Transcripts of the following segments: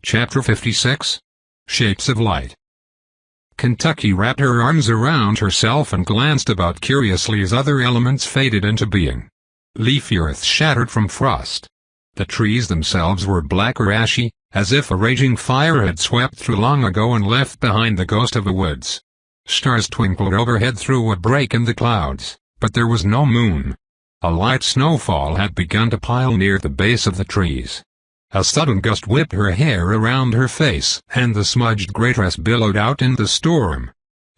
Chapter 56. Shapes of Light. Kentucky wrapped her arms around herself and glanced about curiously as other elements faded into being. Leafy earth shattered from frost. The trees themselves were black or ashy, as if a raging fire had swept through long ago and left behind the ghost of the woods. Stars twinkled overhead through a break in the clouds, but there was no moon. A light snowfall had begun to pile near the base of the trees. A sudden gust whipped her hair around her face, and the smudged gray dress billowed out in the storm.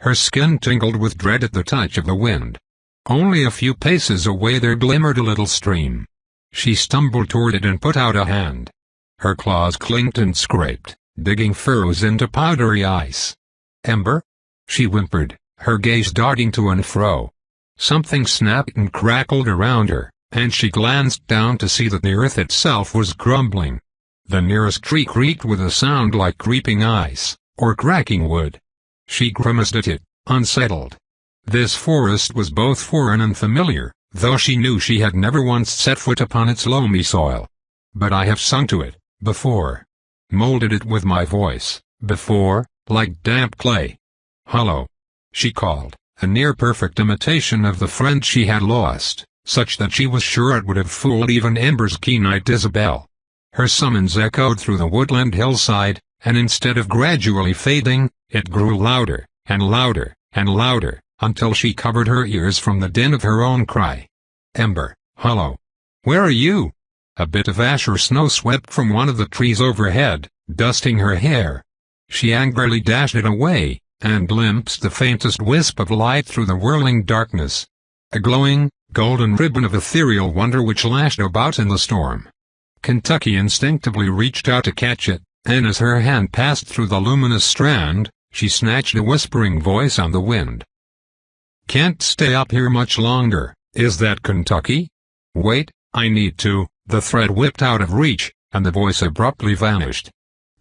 Her skin tingled with dread at the touch of the wind. Only a few paces away there glimmered a little stream. She stumbled toward it and put out a hand. Her claws clinked and scraped, digging furrows into powdery ice. "Ember?" she whimpered, her gaze darting to and fro. Something snapped and crackled around her, and she glanced down to see that the earth itself was crumbling. The nearest tree creaked with a sound like creeping ice, or cracking wood. She grimaced at it, unsettled. This forest was both foreign and familiar, though she knew she had never once set foot upon its loamy soil. "But I have sung to it, before. Molded it with my voice, before, like damp clay." "Hello," she called, a near-perfect imitation of the friend she had lost, such that she was sure it would have fooled even Ember's keen-eyed Isabel. Her summons echoed through the woodland hillside, and instead of gradually fading, it grew louder, and louder, and louder, until she covered her ears from the din of her own cry. "Ember, hello. Where are you?" A bit of ash or snow swept from one of the trees overhead, dusting her hair. She angrily dashed it away, and glimpsed the faintest wisp of light through the whirling darkness. A glowing, golden ribbon of ethereal wonder which lashed about in the storm. Kentucky instinctively reached out to catch it, and as her hand passed through the luminous strand, she snatched a whispering voice on the wind. "Can't stay up here much longer, is that Kentucky?" "Wait, I need to." The thread whipped out of reach, and the voice abruptly vanished.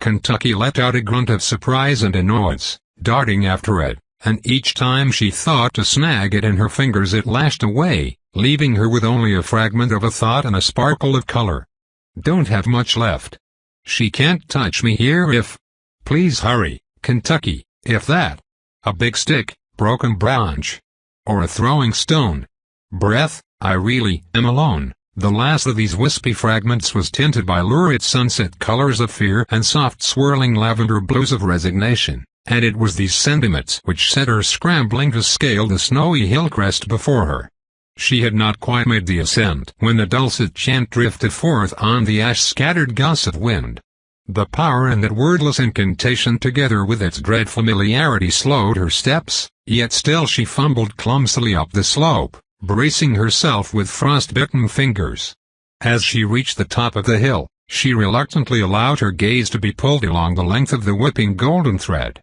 Kentucky let out a grunt of surprise and annoyance, darting after it, and each time she thought to snag it in her fingers it lashed away, leaving her with only a fragment of a thought and a sparkle of color. "Don't have much left. She can't touch me here if—" "Please hurry, Kentucky, if that—" a big stick, broken branch, or a throwing stone. "Breath, I really am alone." The last of these wispy fragments was tinted by lurid sunset colors of fear and soft swirling lavender blues of resignation, and it was these sentiments which set her scrambling to scale the snowy hill crest before her. She had not quite made the ascent when the dulcet chant drifted forth on the ash-scattered gusts of wind. The power in that wordless incantation together with its dread familiarity slowed her steps, yet still she fumbled clumsily up the slope, bracing herself with frost-bitten fingers. As she reached the top of the hill, she reluctantly allowed her gaze to be pulled along the length of the whipping golden thread.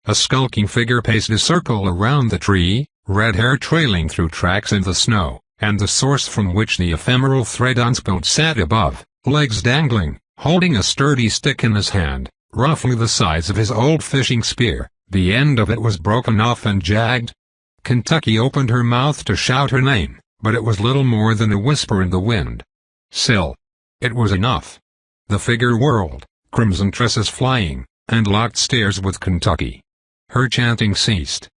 A skulking figure paced a circle around the tree, red hair trailing through tracks in the snow, and the source from which the ephemeral thread unspilled sat above, legs dangling, holding a sturdy stick in his hand, roughly the size of his old fishing spear. The end of it was broken off and jagged. Kentucky opened her mouth to shout her name, but it was little more than a whisper in the wind. Still, it was enough. The figure whirled, crimson tresses flying, and locked stares with Kentucky. Her chanting ceased.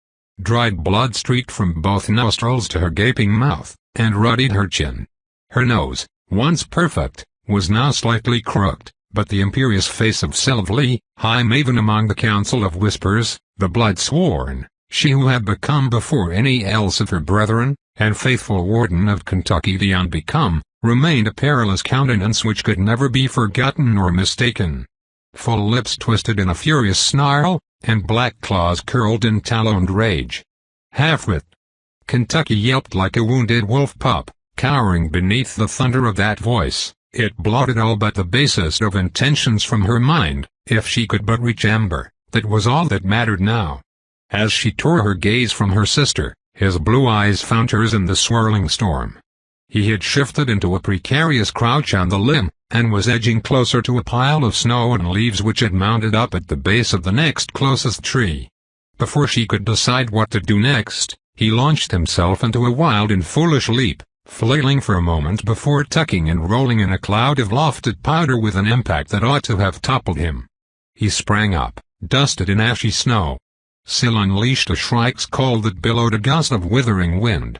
Dried blood streaked from both nostrils to her gaping mouth, and ruddied her chin. Her nose, once perfect, was now slightly crooked, but the imperious face of Sylvie, high maven among the council of whispers, the blood-sworn, she who had become before any else of her brethren, and faithful warden of Kentucky the unbecome, remained a perilous countenance which could never be forgotten nor mistaken. Full lips twisted in a furious snarl, and black claws curled in taloned rage. Half-wit. Kentucky yelped like a wounded wolf pup, cowering beneath the thunder of that voice. It blotted all but the basest of intentions from her mind. If she could but reach Ember, that was all that mattered now. As she tore her gaze from her sister, his blue eyes found hers in the swirling storm. He had shifted into a precarious crouch on the limb, and was edging closer to a pile of snow and leaves which had mounted up at the base of the next closest tree. Before she could decide what to do next, he launched himself into a wild and foolish leap, flailing for a moment before tucking and rolling in a cloud of lofted powder with an impact that ought to have toppled him. He sprang up, dusted in ashy snow. Syl unleashed a shrike's call that billowed a gust of withering wind.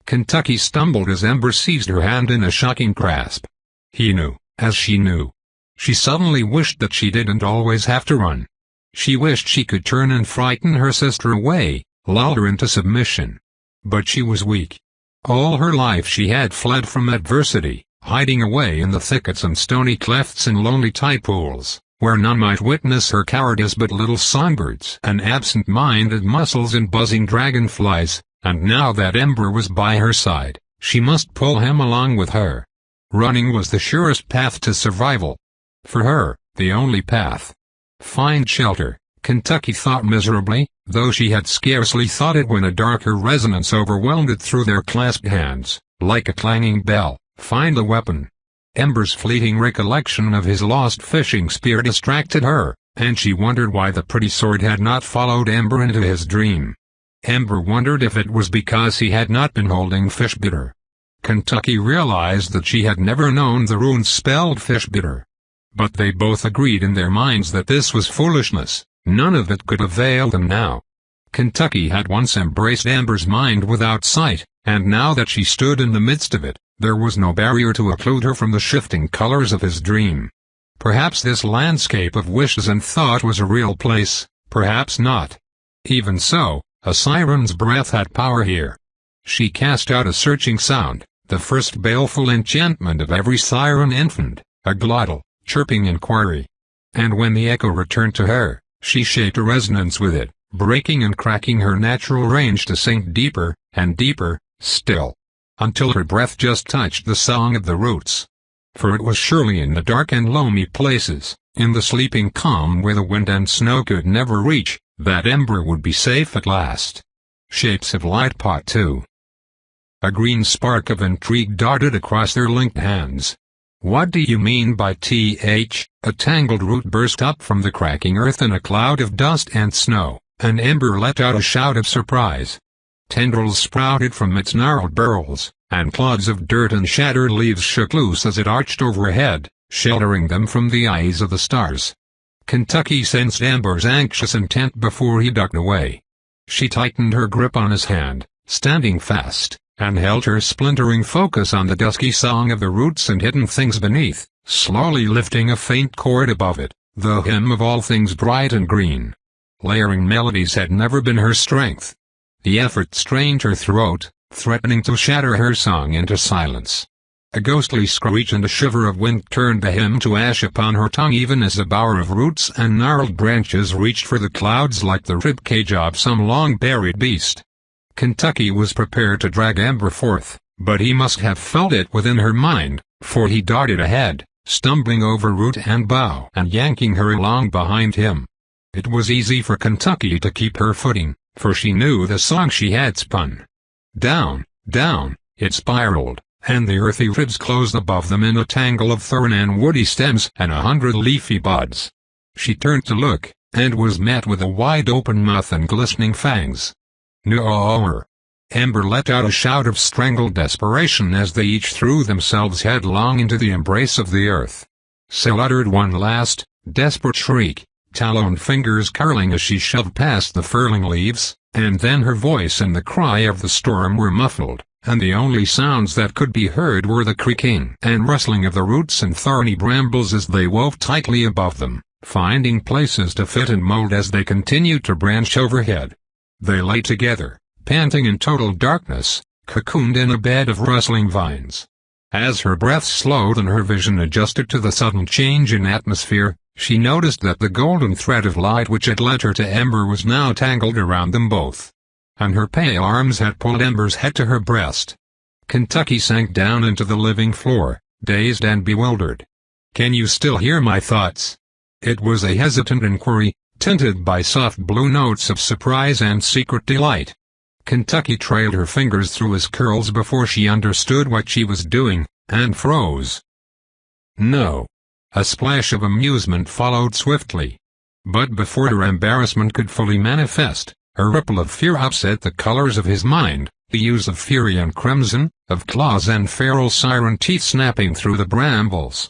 Kentucky stumbled as Ember seized her hand in a shocking grasp. He knew, as she knew. She suddenly wished that she didn't always have to run. She wished she could turn and frighten her sister away, lull her into submission. But she was weak. All her life she had fled from adversity, hiding away in the thickets and stony clefts and lonely tide pools, where none might witness her cowardice but little songbirds and absent-minded mussels and buzzing dragonflies, and now that Ember was by her side, she must pull him along with her. Running was the surest path to survival. For her, the only path. Find shelter, Kentucky thought miserably, though she had scarcely thought it when a darker resonance overwhelmed it through their clasped hands, like a clanging bell. Find a weapon. Ember's fleeting recollection of his lost fishing spear distracted her, and she wondered why the pretty sword had not followed Ember into his dream. Ember wondered if it was because he had not been holding fish bitter. Kentucky realized that she had never known the rune spelled fish bitter. But they both agreed in their minds that this was foolishness, none of it could avail them now. Kentucky had once embraced Ember's mind without sight, and now that she stood in the midst of it, there was no barrier to occlude her from the shifting colors of his dream. Perhaps this landscape of wishes and thought was a real place, perhaps not. Even so, a siren's breath had power here. She cast out a searching sound, the first baleful enchantment of every siren infant, a glottal, chirping inquiry. And when the echo returned to her, she shaped a resonance with it, breaking and cracking her natural range to sink deeper, and deeper, still. Until her breath just touched the song of the roots. For it was surely in the dark and loamy places, in the sleeping calm where the wind and snow could never reach, that Ember would be safe at last. Shapes of Light Part 2. A green spark of intrigue darted across their linked hands. What do you mean by th? A tangled root burst up from the cracking earth in a cloud of dust and snow, and Ember let out a shout of surprise. Tendrils sprouted from its gnarled burls, and clods of dirt and shattered leaves shook loose as it arched overhead, sheltering them from the eyes of the stars. Kentucky sensed Ember's anxious intent before he ducked away. She tightened her grip on his hand, standing fast, and held her splintering focus on the dusky song of the roots and hidden things beneath, slowly lifting a faint chord above it, the hymn of all things bright and green. Layering melodies had never been her strength. The effort strained her throat, threatening to shatter her song into silence. A ghostly screech and a shiver of wind turned the hymn to ash upon her tongue even as a bower of roots and gnarled branches reached for the clouds like the ribcage of some long-buried beast. Kentucky was prepared to drag Ember forth, but he must have felt it within her mind, for he darted ahead, stumbling over root and bough and yanking her along behind him. It was easy for Kentucky to keep her footing, for she knew the song she had spun. Down, down, it spiraled, and the earthy ribs closed above them in a tangle of thorn and woody stems and 100 leafy buds. She turned to look, and was met with a wide-open mouth and glistening fangs. No! Ember let out a shout of strangled desperation as they each threw themselves headlong into the embrace of the earth. Syl uttered one last, desperate shriek, taloned fingers curling as she shoved past the furling leaves, and then her voice and the cry of the storm were muffled, and the only sounds that could be heard were the creaking and rustling of the roots and thorny brambles as they wove tightly above them, finding places to fit and mold as they continued to branch overhead. They lay together, panting in total darkness, cocooned in a bed of rustling vines. As her breath slowed and her vision adjusted to the sudden change in atmosphere, she noticed that the golden thread of light which had led her to Ember was now tangled around them both. And her pale arms had pulled Ember's head to her breast. Kentucky sank down into the living floor, dazed and bewildered. "Can you still hear my thoughts?" It was a hesitant inquiry, tinted by soft blue notes of surprise and secret delight. Kentucky trailed her fingers through his curls before she understood what she was doing, and froze. "No." A splash of amusement followed swiftly. But before her embarrassment could fully manifest, a ripple of fear upset the colors of his mind, the hues of fury and crimson, of claws and feral siren teeth snapping through the brambles.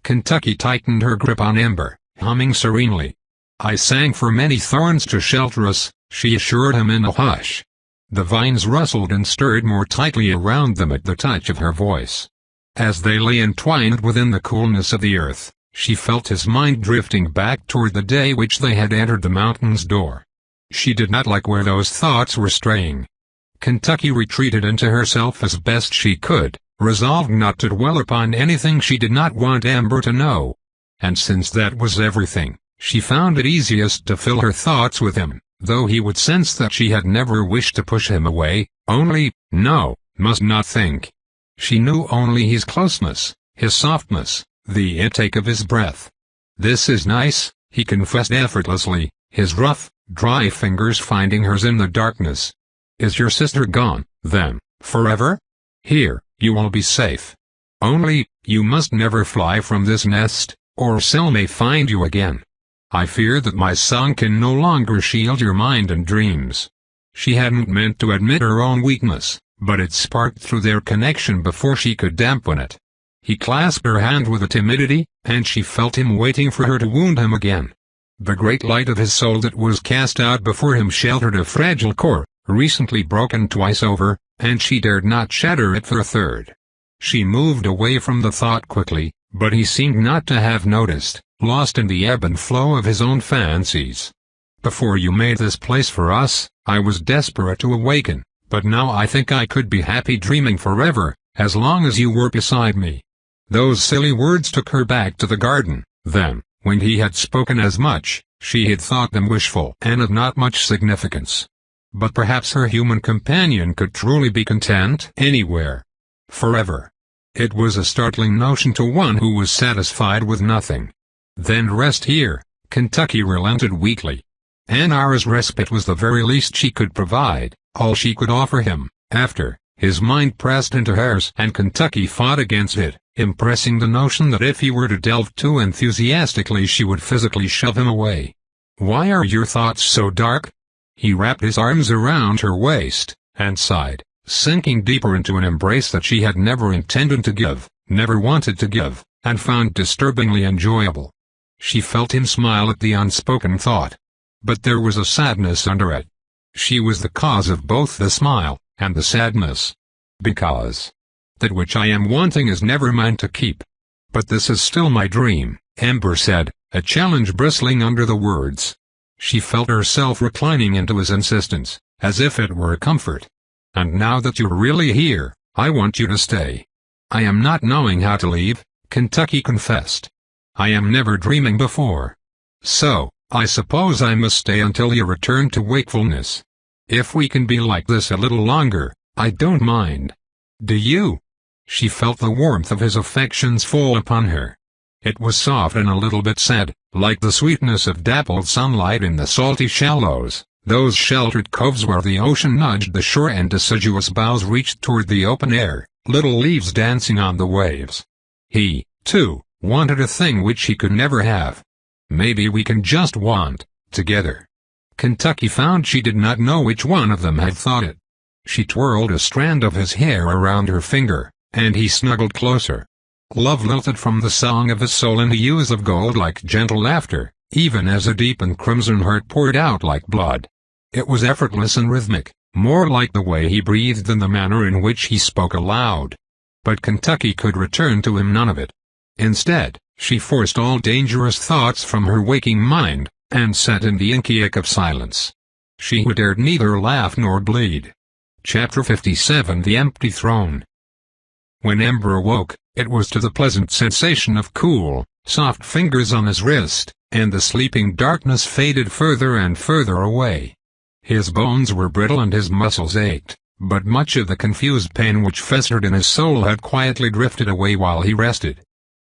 Kentucky tightened her grip on Ember, humming serenely, "I sang for many thorns to shelter us," she assured him in a hush. The vines rustled and stirred more tightly around them at the touch of her voice. As they lay entwined within the coolness of the earth, she felt his mind drifting back toward the day which they had entered the mountain's door. She did not like where those thoughts were straying. Kentucky retreated into herself as best she could, resolved not to dwell upon anything she did not want Ember to know. And since that was everything, she found it easiest to fill her thoughts with him, though he would sense that she had never wished to push him away, only, no, must not think. She knew only his closeness, his softness, the intake of his breath. "This is nice," he confessed effortlessly, his rough, dry fingers finding hers in the darkness. "Is your sister gone, then, forever? Here, you will be safe. Only, you must never fly from this nest, or Syl may find you again. I fear that my song can no longer shield your mind and dreams." She hadn't meant to admit her own weakness, but it sparked through their connection before she could dampen it. He clasped her hand with a timidity, and she felt him waiting for her to wound him again. The great light of his soul that was cast out before him sheltered a fragile core, recently broken twice over, and she dared not shatter it for a third. She moved away from the thought quickly, but he seemed not to have noticed, lost in the ebb and flow of his own fancies. "Before you made this place for us, I was desperate to awaken, but now I think I could be happy dreaming forever, as long as you were beside me." Those silly words took her back to the garden. Then, when he had spoken as much, she had thought them wishful and of not much significance. But perhaps her human companion could truly be content anywhere. Forever. It was a startling notion to one who was satisfied with nothing. "Then rest here," Kentucky relented weakly. An hour's respite was the very least she could provide, all she could offer him. After, his mind pressed into hers and Kentucky fought against it, impressing the notion that if he were to delve too enthusiastically she would physically shove him away. "Why are your thoughts so dark?" He wrapped his arms around her waist, and sighed, sinking deeper into an embrace that she had never intended to give, never wanted to give, and found disturbingly enjoyable. She felt him smile at the unspoken thought. But there was a sadness under it. She was the cause of both the smile and the sadness. "Because that which I am wanting is never mine to keep. But this is still my dream," Ember said, a challenge bristling under the words. She felt herself reclining into his insistence, as if it were a comfort. "And now that you're really here, I want you to stay." "I am not knowing how to leave," Kentucky confessed. "I am never dreaming before. So, I suppose I must stay until you return to wakefulness. If we can be like this a little longer, I don't mind. Do you?" She felt the warmth of his affections fall upon her. It was soft and a little bit sad, like the sweetness of dappled sunlight in the salty shallows, those sheltered coves where the ocean nudged the shore and deciduous boughs reached toward the open air, little leaves dancing on the waves. He, too, wanted a thing which he could never have. "Maybe we can just want, together." Kentucky found she did not know which one of them had thought it. She twirled a strand of his hair around her finger, and he snuggled closer. Love lilted from the song of his soul in hues of gold like gentle laughter, even as a deep and crimson heart poured out like blood. It was effortless and rhythmic, more like the way he breathed than the manner in which he spoke aloud. But Kentucky could return to him none of it. Instead, she forced all dangerous thoughts from her waking mind, and sat in the inky ache of silence. She who dared neither laugh nor bleed. Chapter 57 The Empty Throne. When Ember awoke, it was to the pleasant sensation of cool, soft fingers on his wrist, and the sleeping darkness faded further and further away. His bones were brittle and his muscles ached, but much of the confused pain which festered in his soul had quietly drifted away while he rested.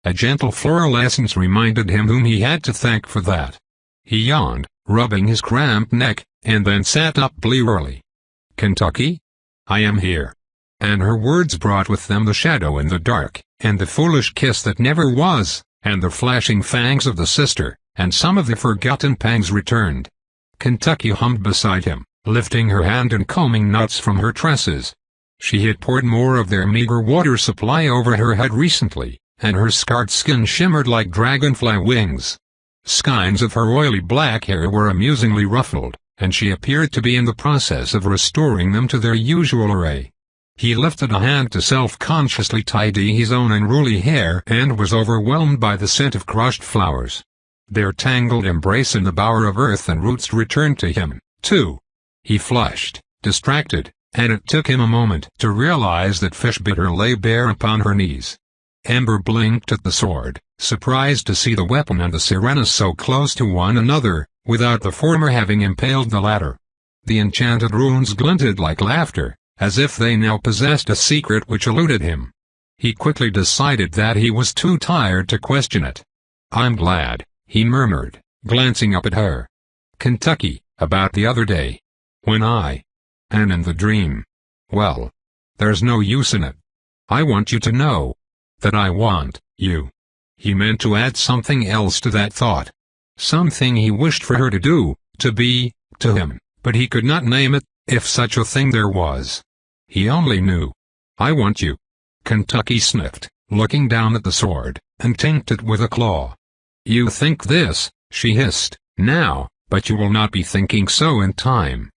A gentle floral essence reminded him whom he had to thank for that. He yawned, rubbing his cramped neck, and then sat up blearily. "Kentucky? I am here." And her words brought with them the shadow in the dark, and the foolish kiss that never was, and the flashing fangs of the sister, and some of the forgotten pangs returned. Kentucky hummed beside him, lifting her hand and combing knots from her tresses. She had poured more of their meager water supply over her head recently, and her scarred skin shimmered like dragonfly wings. Skeins of her oily black hair were amusingly ruffled, and she appeared to be in the process of restoring them to their usual array. He lifted a hand to self-consciously tidy his own unruly hair and was overwhelmed by the scent of crushed flowers. Their tangled embrace in the bower of earth and roots returned to him, too. He flushed, distracted, and it took him a moment to realize that Fishbitter lay bare upon her knees. Ember blinked at the sword, surprised to see the weapon and the sirena so close to one another, without the former having impaled the latter. The enchanted runes glinted like laughter, as if they now possessed a secret which eluded him. He quickly decided that he was too tired to question it. "I'm glad," he murmured, glancing up at her. "Kentucky, about the other day. When and in the dream. Well, there's no use in it. I want you to know that I want you." He meant to add something else to that thought. Something he wished for her to do, to be, to him, but he could not name it, if such a thing there was. He only knew. "I want you." Kentucky sniffed, looking down at the sword, and tinked it with a claw. "You think this," she hissed, "now, but you will not be thinking so in time."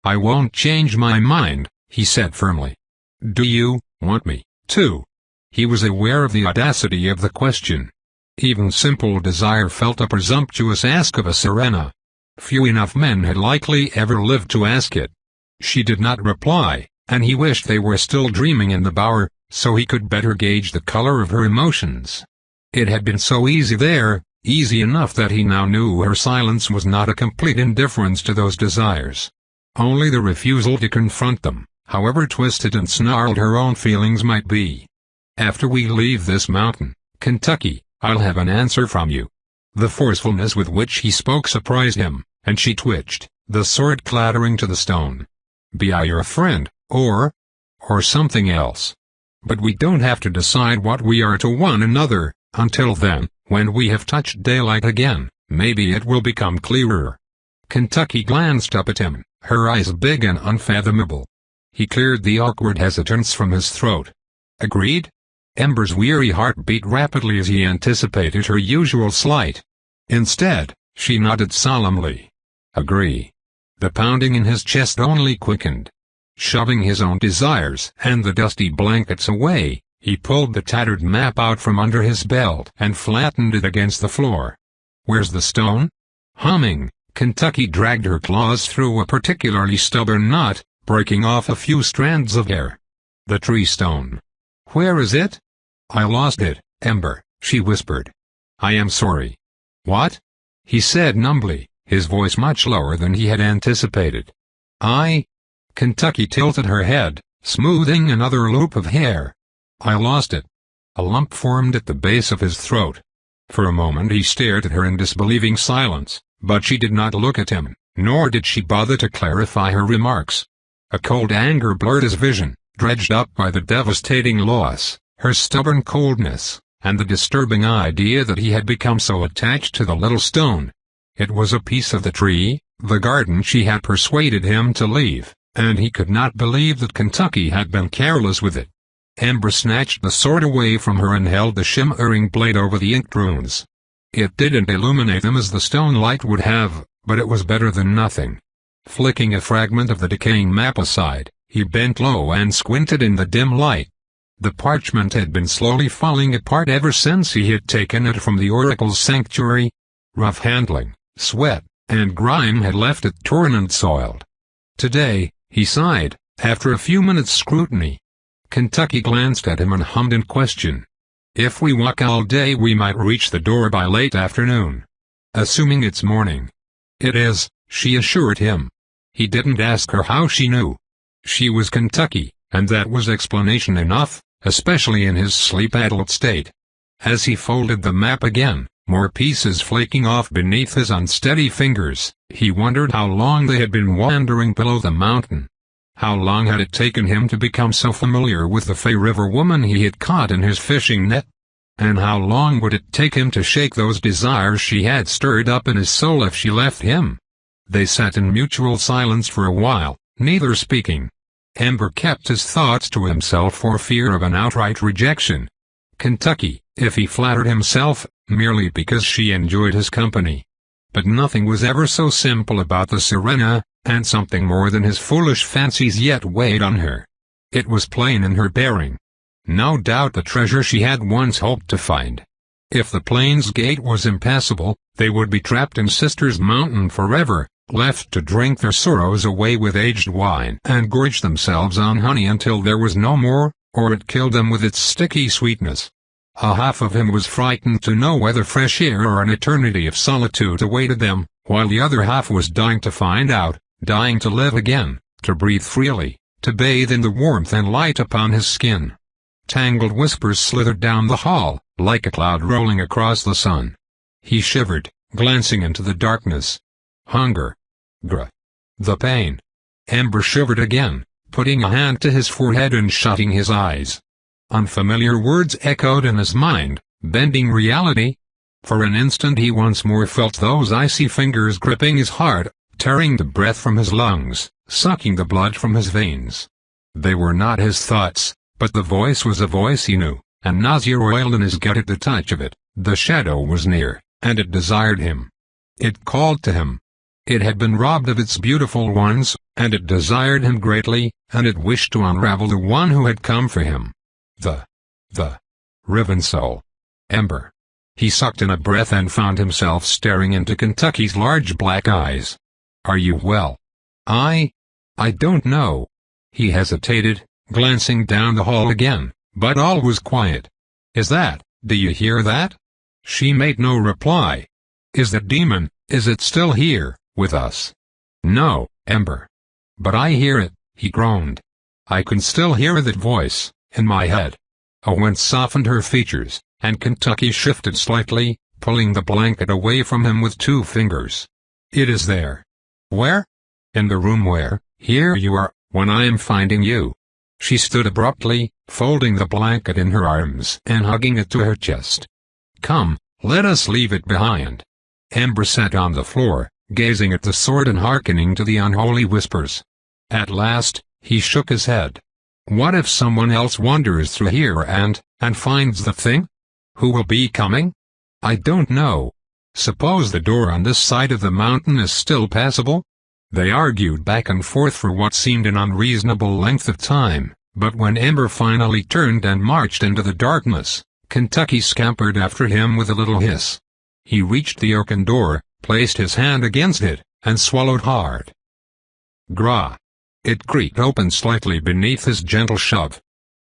"I won't change my mind," he said firmly. "Do you want me to?" He was aware of the audacity of the question. Even simple desire felt a presumptuous ask of a sirena. Few enough men had likely ever lived to ask it. She did not reply, and he wished they were still dreaming in the bower, so he could better gauge the color of her emotions. It had been so easy there, easy enough that he now knew her silence was not a complete indifference to those desires. Only the refusal to confront them, however twisted and snarled her own feelings might be. "After we leave this mountain, Kentucky, I'll have an answer from you." The forcefulness with which he spoke surprised him, and she twitched, the sword clattering to the stone. "Be I your friend, or something else. But we don't have to decide what we are to one another. Until then, when we have touched daylight again, maybe it will become clearer." Kentucky glanced up at him, her eyes big and unfathomable. He cleared the awkward hesitance from his throat. "Agreed?" Ember's weary heart beat rapidly as he anticipated her usual slight. Instead, she nodded solemnly. "Agree." The pounding in his chest only quickened. Shoving his own desires and the dusty blankets away, he pulled the tattered map out from under his belt and flattened it against the floor. "Where's the stone?" Humming, Kentucky dragged her claws through a particularly stubborn knot, breaking off a few strands of hair. "The tree stone." "Where is it?" "I lost it, Ember," she whispered. "I am sorry." "What?" he said numbly, his voice much lower than he had anticipated. Kentucky tilted her head, smoothing another loop of hair. "I lost it." A lump formed at the base of his throat. For a moment he stared at her in disbelieving silence, but she did not look at him, nor did she bother to clarify her remarks. A cold anger blurred his vision, dredged up by the devastating loss, her stubborn coldness, and the disturbing idea that he had become so attached to the little stone. It was a piece of the tree, the garden she had persuaded him to leave, and he could not believe that Kentucky had been careless with it. Ember snatched the sword away from her and held the shimmering blade over the inked runes. It didn't illuminate them as the stone light would have, but it was better than nothing. Flicking a fragment of the decaying map aside, he bent low and squinted in the dim light. The parchment had been slowly falling apart ever since he had taken it from the oracle's sanctuary. Rough handling, sweat, and grime had left it torn and soiled. "Today," he sighed, after a few minutes' scrutiny. Kentucky glanced at him and hummed in question. "If we walk all day we might reach the door by late afternoon. Assuming it's morning." "It is," she assured him. He didn't ask her how she knew. She was Kentucky, and that was explanation enough, especially in his sleep-addled state. As he folded the map again, more pieces flaking off beneath his unsteady fingers, he wondered how long they had been wandering below the mountain. How long had it taken him to become so familiar with the Fey River woman he had caught in his fishing net? And how long would it take him to shake those desires she had stirred up in his soul if she left him? They sat in mutual silence for a while, neither speaking. Ember kept his thoughts to himself for fear of an outright rejection. Kentucky, if he flattered himself, merely because she enjoyed his company. But nothing was ever so simple about the Sirena, and something more than his foolish fancies yet weighed on her. It was plain in her bearing. No doubt the treasure she had once hoped to find. If the plains gate was impassable, they would be trapped in Sister's Mountain forever, left to drink their sorrows away with aged wine and gorge themselves on honey until there was no more, or it killed them with its sticky sweetness. A half of him was frightened to know whether fresh air or an eternity of solitude awaited them, while the other half was dying to find out, dying to live again, to breathe freely, to bathe in the warmth and light upon his skin. Tangled whispers slithered down the hall, like a cloud rolling across the sun. He shivered, glancing into the darkness. Hunger. The pain. Ember shivered again, putting a hand to his forehead and shutting his eyes. Unfamiliar words echoed in his mind, bending reality. For an instant he once more felt those icy fingers gripping his heart, tearing the breath from his lungs, sucking the blood from his veins. They were not his thoughts, but the voice was a voice he knew, and nausea oiled in his gut at the touch of it. The shadow was near, and it desired him. It called to him. It had been robbed of its beautiful ones, and it desired him greatly, and it wished to unravel the one who had come for him. The riven soul. Ember. He sucked in a breath and found himself staring into Kentucky's large black eyes. Are you well? I don't know. He hesitated, glancing down the hall again, but all was quiet. Do you hear that? She made no reply. Is that demon, is it still here, with us? No, Ember. But I hear it, he groaned. I can still hear that voice, in my head. A wind softened her features, and Kentucky shifted slightly, pulling the blanket away from him with 2 fingers. It is there. Where? In the room where, here you are, when I am finding you. She stood abruptly, folding the blanket in her arms and hugging it to her chest. Come, let us leave it behind. Ember sat on the floor, gazing at the sword and hearkening to the unholy whispers. At last, he shook his head. What if someone else wanders through here and finds the thing? Who will be coming? I don't know. Suppose the door on this side of the mountain is still passable? They argued back and forth for what seemed an unreasonable length of time, but when Ember finally turned and marched into the darkness, Kentucky scampered after him with a little hiss. He reached the oaken door, placed his hand against it, and swallowed hard. Gra. It creaked open slightly beneath his gentle shove.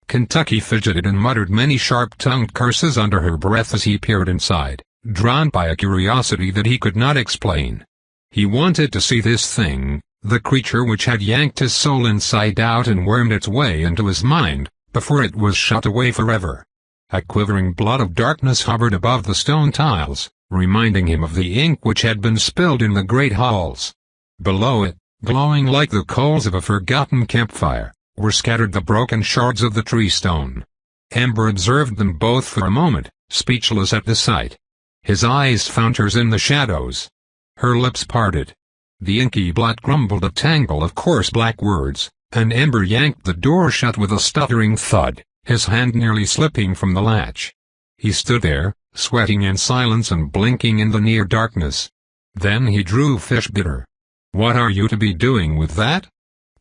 Kentucky fidgeted and muttered many sharp-tongued curses under her breath as he peered inside, drawn by a curiosity that he could not explain. He wanted to see this thing, the creature which had yanked his soul inside out and wormed its way into his mind, before it was shut away forever. A quivering blot of darkness hovered above the stone tiles, reminding him of the ink which had been spilled in the great halls. Below it, glowing like the coals of a forgotten campfire, were scattered the broken shards of the tree stone. Ember observed them both for a moment, speechless at the sight. His eyes found hers in the shadows. Her lips parted. The inky blot grumbled a tangle of coarse black words, and Ember yanked the door shut with a stuttering thud, his hand nearly slipping from the latch. He stood there, sweating in silence and blinking in the near darkness. Then he drew fish bitter. What are you to be doing with that?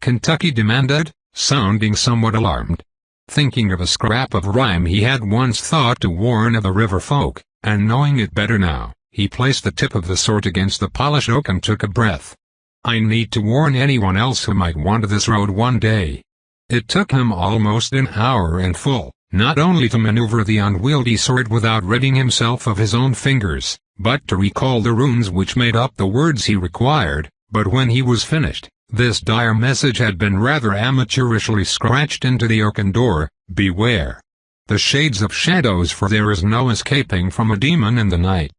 Kentucky demanded, sounding somewhat alarmed. Thinking of a scrap of rhyme he had once thought to warn of the river folk, and knowing it better now, he placed the tip of the sword against the polished oak and took a breath. I need to warn anyone else who might wander this road one day. It took him almost an hour in full, not only to maneuver the unwieldy sword without ridding himself of his own fingers, but to recall the runes which made up the words he required. But when he was finished, this dire message had been rather amateurishly scratched into the oaken door: beware the shades of shadows, for there is no escaping from a demon in the night.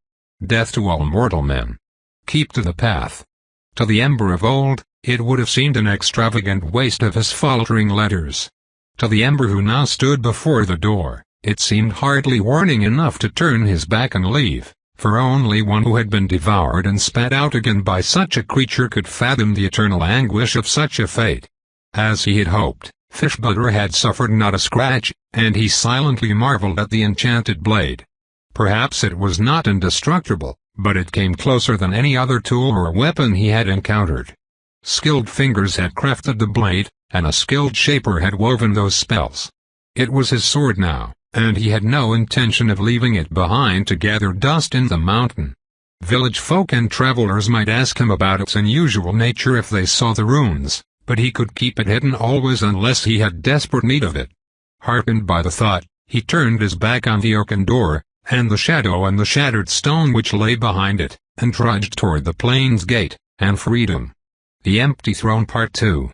Death to all mortal men. Keep to the path. To the Ember of old, it would have seemed an extravagant waste of his faltering letters. To the Ember who now stood before the door, it seemed hardly warning enough to turn his back and leave. For only one who had been devoured and spat out again by such a creature could fathom the eternal anguish of such a fate. As he had hoped, Fishbutter had suffered not a scratch, and he silently marveled at the enchanted blade. Perhaps it was not indestructible, but it came closer than any other tool or weapon he had encountered. Skilled fingers had crafted the blade, and a skilled shaper had woven those spells. It was his sword now, and he had no intention of leaving it behind to gather dust in the mountain. Village folk and travelers might ask him about its unusual nature if they saw the runes, but he could keep it hidden always unless he had desperate need of it. Heartened by the thought, he turned his back on the oaken door, and the shadow and the shattered stone which lay behind it, and trudged toward the plains gate, and freedom. The Empty Throne Part 2.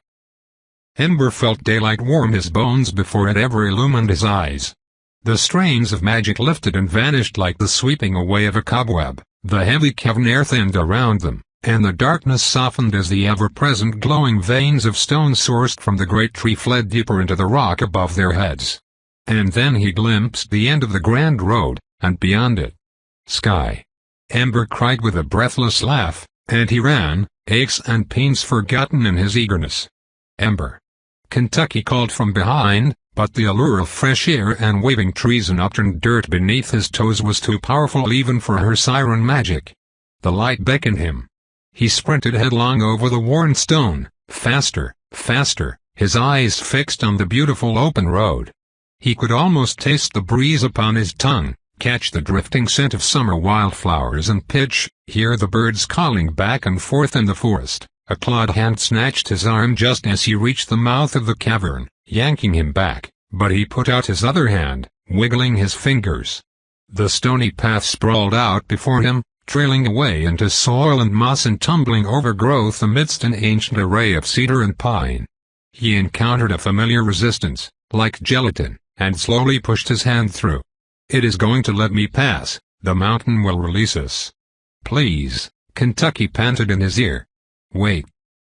Ember felt daylight warm his bones before it ever illumined his eyes. The strains of magic lifted and vanished like the sweeping away of a cobweb, the heavy cavern air thinned around them, and the darkness softened as the ever-present glowing veins of stone sourced from the great tree fled deeper into the rock above their heads. And then he glimpsed the end of the grand road, and beyond it, sky. Ember cried with a breathless laugh, and he ran, aches and pains forgotten in his eagerness. Ember! Kentucky called from behind, but the allure of fresh air and waving trees and upturned dirt beneath his toes was too powerful even for her siren magic. The light beckoned him. He sprinted headlong over the worn stone, faster, faster, his eyes fixed on the beautiful open road. He could almost taste the breeze upon his tongue, catch the drifting scent of summer wildflowers and hear the birds calling back and forth in the forest. A clawed hand snatched his arm just as he reached the mouth of the cavern, yanking him back, but he put out his other hand, wiggling his fingers. The stony path sprawled out before him, trailing away into soil and moss and tumbling overgrowth amidst an ancient array of cedar and pine. He encountered a familiar resistance, like gelatin, and slowly pushed his hand through. "It is going to let me pass. The mountain will release us." "Please," Kentucky panted in his ear. "Wait."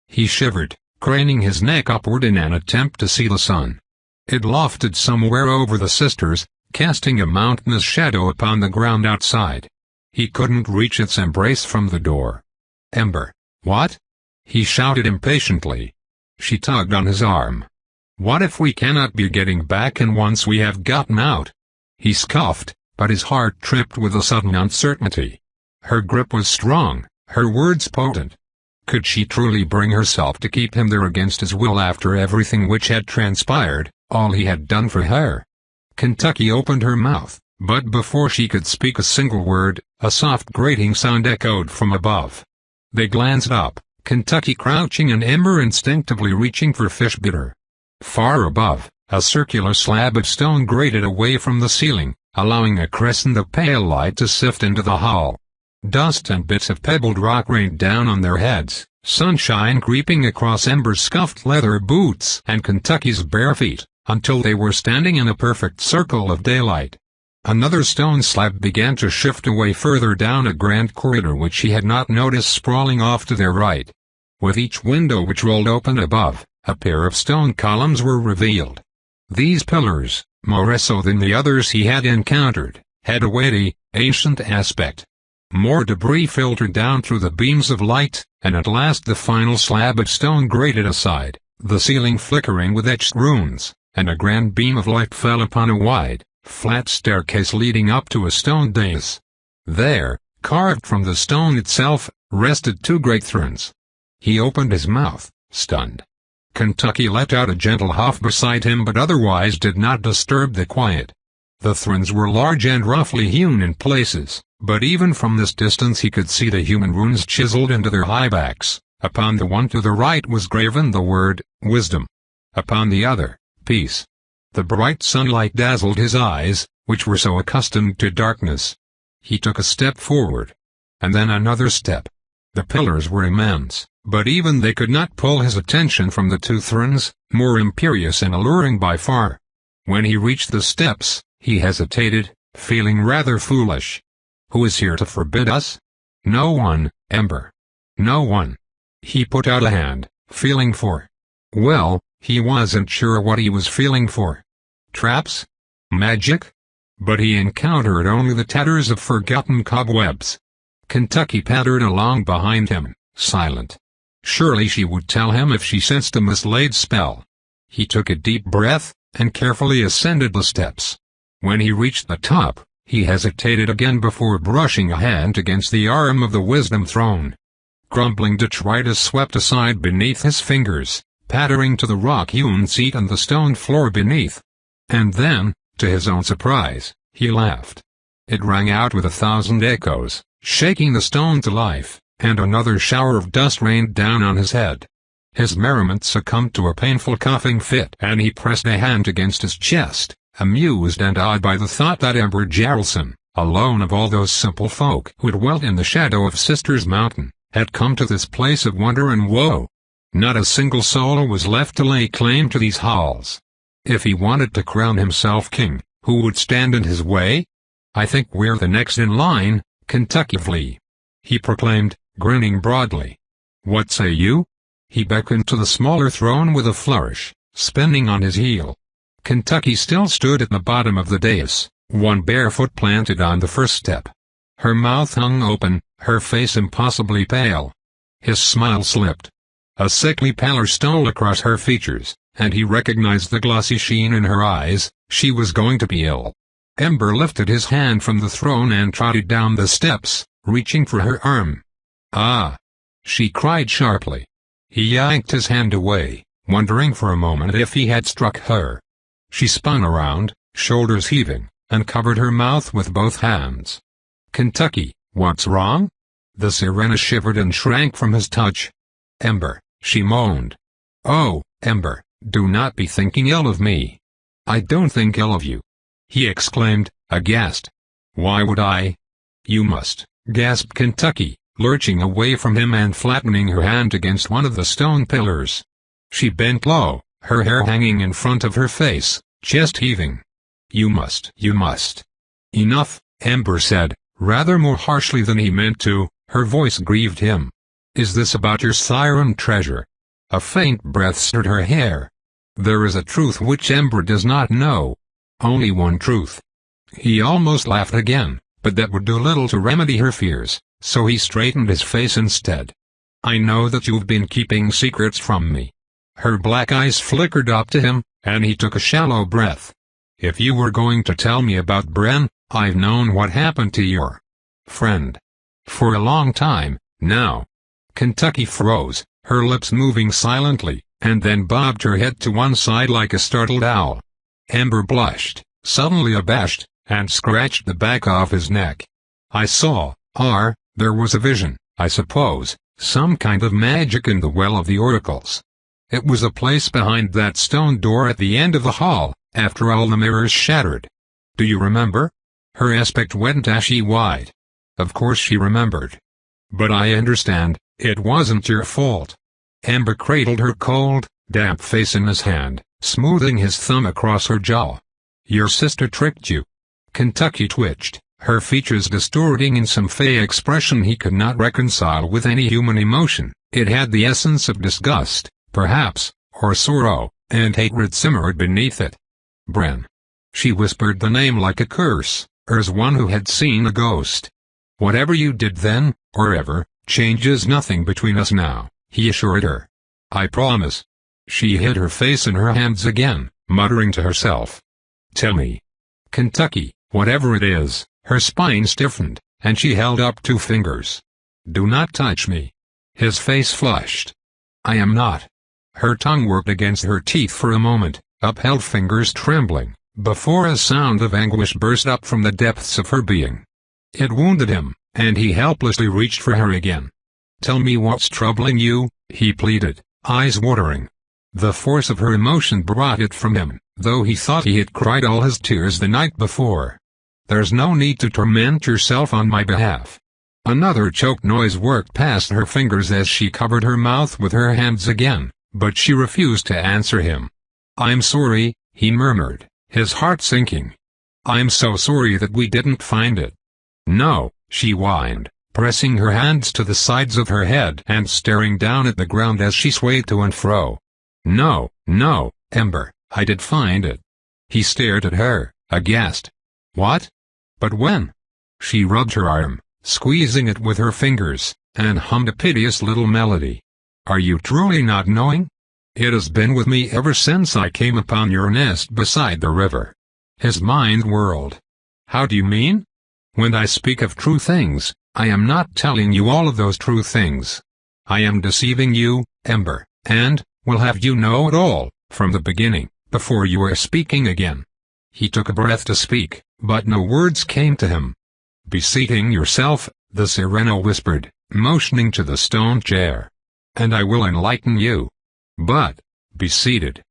He shivered, craning his neck upward in an attempt to see the sun. It lofted somewhere over the sisters, casting a mountainous shadow upon the ground outside. He couldn't reach its embrace from the door. "Ember." "What?" he shouted impatiently. She tugged on his arm. "What if we cannot be getting back and once we have gotten out?" He scoffed, but his heart tripped with a sudden uncertainty. Her grip was strong, her words potent. Could she truly bring herself to keep him there against his will after everything which had transpired, all he had done for her? Kentucky opened her mouth, but before she could speak a single word, a soft grating sound echoed from above. They glanced up, Kentucky crouching and Ember instinctively reaching for fish bitter. Far above, a circular slab of stone grated away from the ceiling, allowing a crescent of pale light to sift into the hall. Dust and bits of pebbled rock rained down on their heads, sunshine creeping across Ember's scuffed leather boots and Kentucky's bare feet, until they were standing in a perfect circle of daylight. Another stone slab began to shift away further down a grand corridor which she had not noticed sprawling off to their right. With each window which rolled open above, a pair of stone columns were revealed. These pillars, more so than the others he had encountered, had a weighty, ancient aspect. More debris filtered down through the beams of light, and at last the final slab of stone grated aside, the ceiling flickering with etched runes, and a grand beam of light fell upon a wide, flat staircase leading up to a stone dais. There, carved from the stone itself, rested two great thrones. He opened his mouth, stunned. Kentucky let out a gentle huff beside him but otherwise did not disturb the quiet. The thrones were large and roughly hewn in places, but even from this distance he could see the human runes chiseled into their high backs. Upon the one to the right was graven the word, Wisdom. Upon the other, Peace. The bright sunlight dazzled his eyes, which were so accustomed to darkness. He took a step forward. And then another step. The pillars were immense, but even they could not pull his attention from the two thrones, more imperious and alluring by far. When he reached the steps, he hesitated, feeling rather foolish. Who is here to forbid us? No one, Ember. No one. He put out a hand, feeling for. Well, he wasn't sure what he was feeling for. Traps? Magic? But he encountered only the tatters of forgotten cobwebs. Kentucky pattered along behind him, silent. Surely she would tell him if she sensed a mislaid spell. He took a deep breath, and carefully ascended the steps. When he reached the top, He hesitated again before brushing a hand against the arm of the wisdom throne. Crumbling detritus swept aside beneath his fingers, pattering to the rock-hewn seat and the stone floor beneath. And then, to his own surprise, he laughed. It rang out with 1,000 echoes, shaking the stone to life, and another shower of dust rained down on his head. His merriment succumbed to a painful coughing fit, and he pressed a hand against his chest, amused and awed by the thought that Ember Jarlson, alone of all those simple folk who dwelt in the shadow of Sisters Mountain, had come to this place of wonder and woe. Not a single soul was left to lay claim to these halls. If he wanted to crown himself king, who would stand in his way? "I think we're the next in line, Kentucky Flea," he proclaimed, grinning broadly. "What say you?" He beckoned to the smaller throne with a flourish, spinning on his heel. Kentucky still stood at the bottom of the dais, one bare foot planted on the first step. Her mouth hung open, her face impossibly pale. His smile slipped. A sickly pallor stole across her features, and he recognized the glossy sheen in her eyes. She was going to be ill. Ember lifted his hand from the throne and trotted down the steps, reaching for her arm. "Ah!" she cried sharply. He yanked his hand away, wondering for a moment if he had struck her. She spun around, shoulders heaving, and covered her mouth with both hands. "Kentucky, what's wrong?" The sirena shivered and shrank from his touch. "Ember," she moaned. "Oh, Ember, do not be thinking ill of me." "I don't think ill of you," he exclaimed, aghast. "Why would I?" "You must," gasped Kentucky, lurching away from him and flattening her hand against one of the stone pillars. She bent low, her hair hanging in front of her face, chest heaving. "You must." "You must." "Enough," Ember said, rather more harshly than he meant to. Her voice grieved him. "Is this about your siren treasure?" A faint breath stirred her hair. There is a truth which Ember does not know. Only one truth. He almost laughed again, but that would do little to remedy her fears, so he straightened his face instead. "I know that you've been keeping secrets from me." Her black eyes flickered up to him, and he took a shallow breath. "If you were going to tell me about Bren, I've known what happened to your friend. For a long time, now." Kentucky froze, her lips moving silently, and then bobbed her head to one side like a startled owl. Ember blushed, suddenly abashed, and scratched the back of his neck. "I saw, there was a vision, I suppose, some kind of magic in the Well of the Oracles. It was a place behind that stone door at the end of the hall, after all the mirrors shattered. Do you remember?" Her aspect went ashy white. Of course she remembered. "But I understand, it wasn't your fault." Ember cradled her cold, damp face in his hand, smoothing his thumb across her jaw. "Your sister tricked you." Kentucky twitched, her features distorting in some fey expression he could not reconcile with any human emotion. It had the essence of disgust, perhaps, or sorrow, and hatred simmered beneath it. "Bren." She whispered the name like a curse, as one who had seen a ghost. "Whatever you did then, or ever, changes nothing between us now," he assured her. "I promise." She hid her face in her hands again, muttering to herself. "Tell me." "Kentucky, whatever it is." Her spine stiffened, and she held up 2 fingers. "Do not touch me." His face flushed. "I am not." Her tongue worked against her teeth for a moment, upheld fingers trembling, before a sound of anguish burst up from the depths of her being. It wounded him, and he helplessly reached for her again. "Tell me what's troubling you," he pleaded, eyes watering. The force of her emotion brought it from him, though he thought he had cried all his tears the night before. "There's no need to torment yourself on my behalf." Another choked noise worked past her fingers as she covered her mouth with her hands again, but she refused to answer him. "I'm sorry," he murmured, his heart sinking. "I'm so sorry that we didn't find it." "No," she whined, pressing her hands to the sides of her head and staring down at the ground as she swayed to and fro. "No, Ember, I did find it." He stared at her, aghast. "What? But when?" She rubbed her arm, squeezing it with her fingers, and hummed a piteous little melody. "Are you truly not knowing? It has been with me ever since I came upon your nest beside the river." His mind whirled. How do you mean? When I speak of true things, I am not telling you all of those true things. I am deceiving you, Ember, and will have you know it all, from the beginning, before you are speaking again. He took a breath to speak, but no words came to him. Be seating yourself, the Sirena whispered, motioning to the stone chair. And I will enlighten you. But, be seated.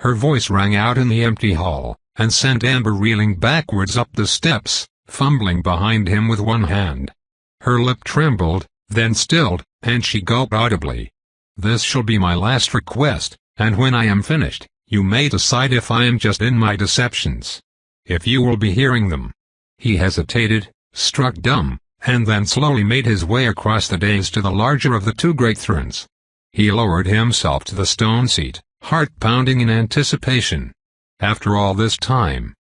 Her voice rang out in the empty hall, and sent Ember reeling backwards up the steps, fumbling behind him with one hand. Her lip trembled, then stilled, and she gulped audibly. This shall be my last request, and when I am finished, you may decide if I am just in my deceptions. If you will be hearing them. He hesitated, struck dumb, and then slowly made his way across the dais to the larger of the two great thrones. He lowered himself to the stone seat, heart pounding in anticipation. After all this time.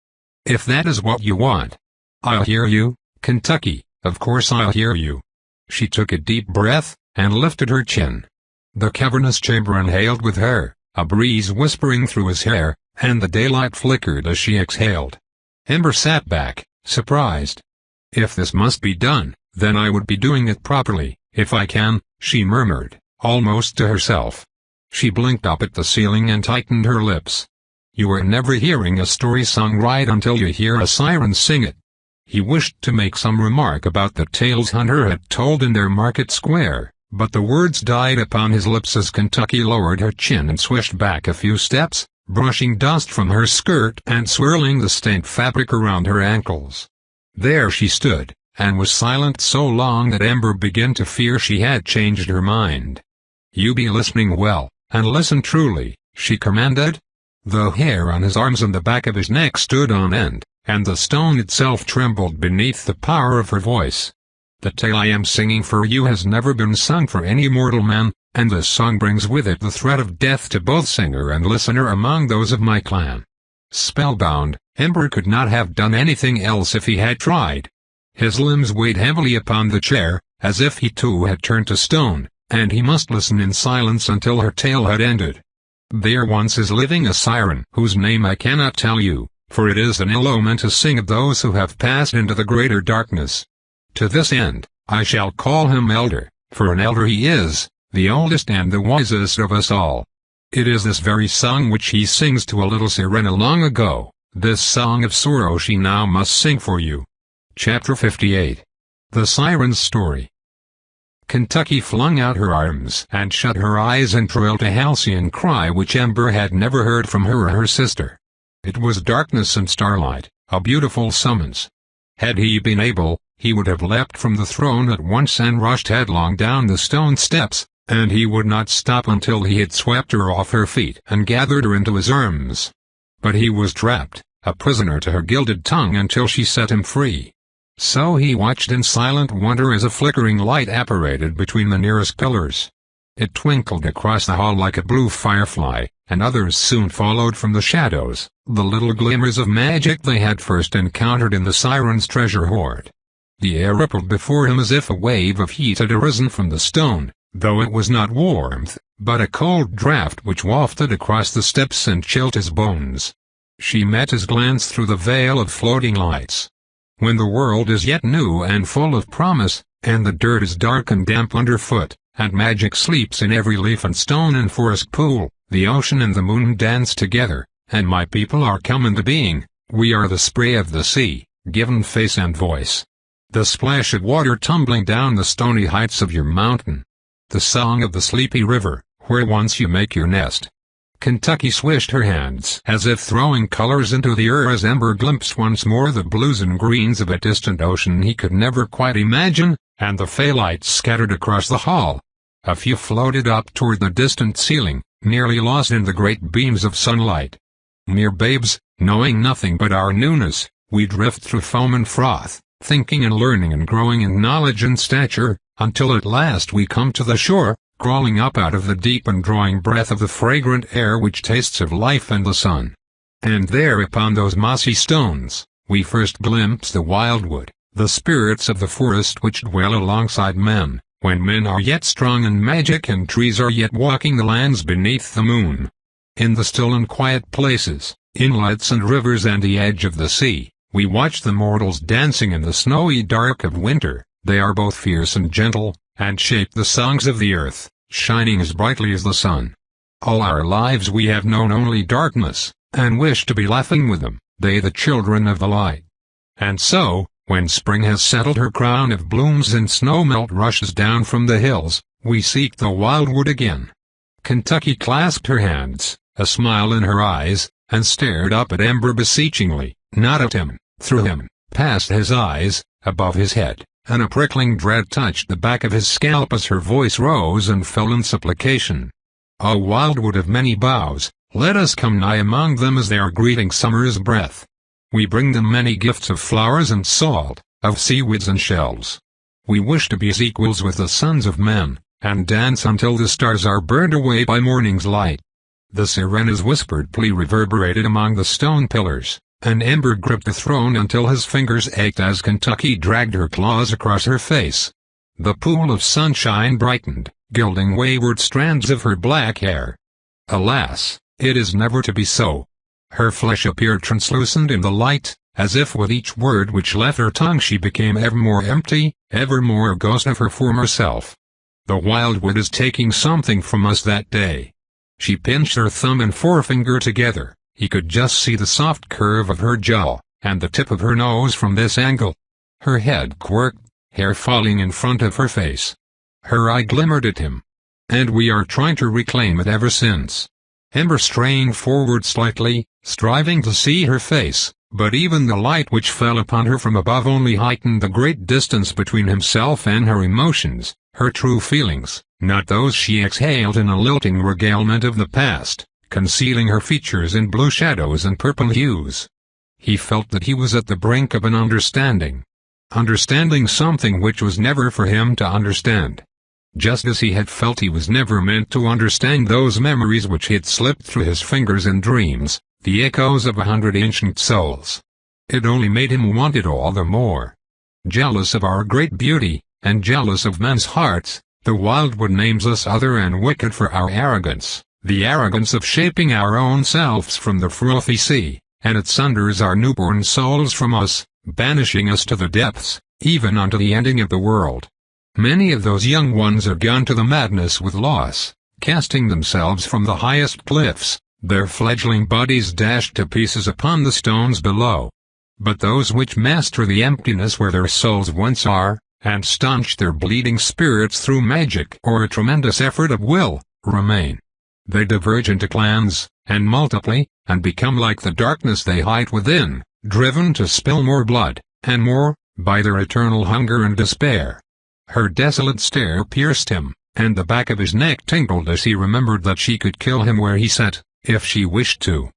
If that is what you want. I'll hear you, Kentucky, of course I'll hear you. She took a deep breath, and lifted her chin. The cavernous chamber inhaled with her, a breeze whispering through his hair, and the daylight flickered as she exhaled. Ember sat back, surprised. If this must be done, then I would be doing it properly, if I can, she murmured, almost to herself. She blinked up at the ceiling and tightened her lips. You are never hearing a story sung right until you hear a siren sing it. He wished to make some remark about the tales Hunter had told in their market square, but the words died upon his lips as Kentucky lowered her chin and swished back a few steps, brushing dust from her skirt and swirling the stained fabric around her ankles. There she stood, and was silent so long that Ember began to fear she had changed her mind. You be listening well, and listen truly, she commanded. The hair on his arms and the back of his neck stood on end, and the stone itself trembled beneath the power of her voice. The tale I am singing for you has never been sung for any mortal man, and this song brings with it the threat of death to both singer and listener among those of my clan. Spellbound, Ember could not have done anything else if he had tried. His limbs weighed heavily upon the chair, as if he too had turned to stone, and he must listen in silence until her tale had ended. There once is living a siren whose name I cannot tell you, for it is an ill omen to sing of those who have passed into the greater darkness. To this end, I shall call him Elder, for an elder he is, the oldest and the wisest of us all. It is this very song which he sings to a little Sirena long ago, this song of sorrow she now must sing for you. Chapter 58. The Siren's Story. Kentucky flung out her arms and shut her eyes and trilled a halcyon cry which Ember had never heard from her or her sister. It was darkness and starlight, a beautiful summons. Had he been able, he would have leapt from the throne at once and rushed headlong down the stone steps, and he would not stop until he had swept her off her feet and gathered her into his arms. But he was trapped, a prisoner to her gilded tongue until she set him free. So he watched in silent wonder as a flickering light apparated between the nearest pillars. It twinkled across the hall like a blue firefly, and others soon followed from the shadows, the little glimmers of magic they had first encountered in the siren's treasure hoard. The air rippled before him as if a wave of heat had arisen from the stone, though it was not warmth, but a cold draught which wafted across the steps and chilled his bones. She met his glance through the veil of floating lights. When the world is yet new and full of promise, and the dirt is dark and damp underfoot, and magic sleeps in every leaf and stone and forest pool, the ocean and the moon dance together, and my people are come into being, we are the spray of the sea, given face and voice. The splash of water tumbling down the stony heights of your mountain. The song of the sleepy river, where once you make your nest. Kentucky swished her hands as if throwing colors into the air as Ember glimpsed once more the blues and greens of a distant ocean he could never quite imagine, and the fey lights scattered across the hall. A few floated up toward the distant ceiling, nearly lost in the great beams of sunlight. Mere babes, knowing nothing but our newness, we drift through foam and froth, thinking and learning and growing in knowledge and stature, until at last we come to the shore, crawling up out of the deep and drawing breath of the fragrant air which tastes of life and the sun. And there upon those mossy stones, we first glimpse the wildwood, the spirits of the forest which dwell alongside men, when men are yet strong and magic and trees are yet walking the lands beneath the moon. In the still and quiet places, inlets and rivers and the edge of the sea, We watch the mortals dancing in the snowy dark of winter. They are both fierce and gentle, and shape the songs of the earth, shining as brightly as the sun. All our lives we have known only darkness, and wish to be laughing with them, they the children of the light. And so, when spring has settled her crown of blooms and snowmelt rushes down from the hills, we seek the wildwood again. Kentucky clasped her hands, a smile in her eyes, and stared up at Ember beseechingly, not at him, through him, past his eyes, above his head, and a prickling dread touched the back of his scalp as her voice rose and fell in supplication. O wildwood of many boughs, let us come nigh among them as they are greeting summer's breath. We bring them many gifts of flowers and salt, of seaweeds and shells. We wish to be as equals with the sons of men, and dance until the stars are burned away by morning's light. The sirena's whispered plea reverberated among the stone pillars, and Ember gripped the throne until his fingers ached as Kentucky dragged her claws across her face. The pool of sunshine brightened, gilding wayward strands of her black hair. Alas, it is never to be so. Her flesh appeared translucent in the light, as if with each word which left her tongue she became ever more empty, ever more a ghost of her former self. The wildwood is taking something from us that day. She pinched her thumb and forefinger together. He could just see the soft curve of her jaw, and the tip of her nose from this angle. Her head quirked, hair falling in front of her face. Her eye glimmered at him. And we are trying to reclaim it ever since. Ember strained forward slightly, striving to see her face, but even the light which fell upon her from above only heightened the great distance between himself and her emotions, her true feelings, not those she exhaled in a lilting regalement of the past, concealing her features in blue shadows and purple hues. He felt that he was at the brink of an understanding something which was never for him to understand. Just as he had felt he was never meant to understand those memories which had slipped through his fingers in dreams, the echoes of 100 ancient souls. It only made him want it all the more. Jealous of our great beauty, and jealous of men's hearts, the wildwood names us other and wicked for our arrogance, the arrogance of shaping our own selves from the frothy sea, and it sunders our newborn souls from us, banishing us to the depths, even unto the ending of the world. Many of those young ones are gone to the madness with loss, casting themselves from the highest cliffs, their fledgling bodies dashed to pieces upon the stones below. But those which master the emptiness where their souls once are, and staunch their bleeding spirits through magic or a tremendous effort of will, remain. They diverge into clans, and multiply, and become like the darkness they hide within, driven to spill more blood, and more, by their eternal hunger and despair. Her desolate stare pierced him, and the back of his neck tingled as he remembered that she could kill him where he sat, if she wished to.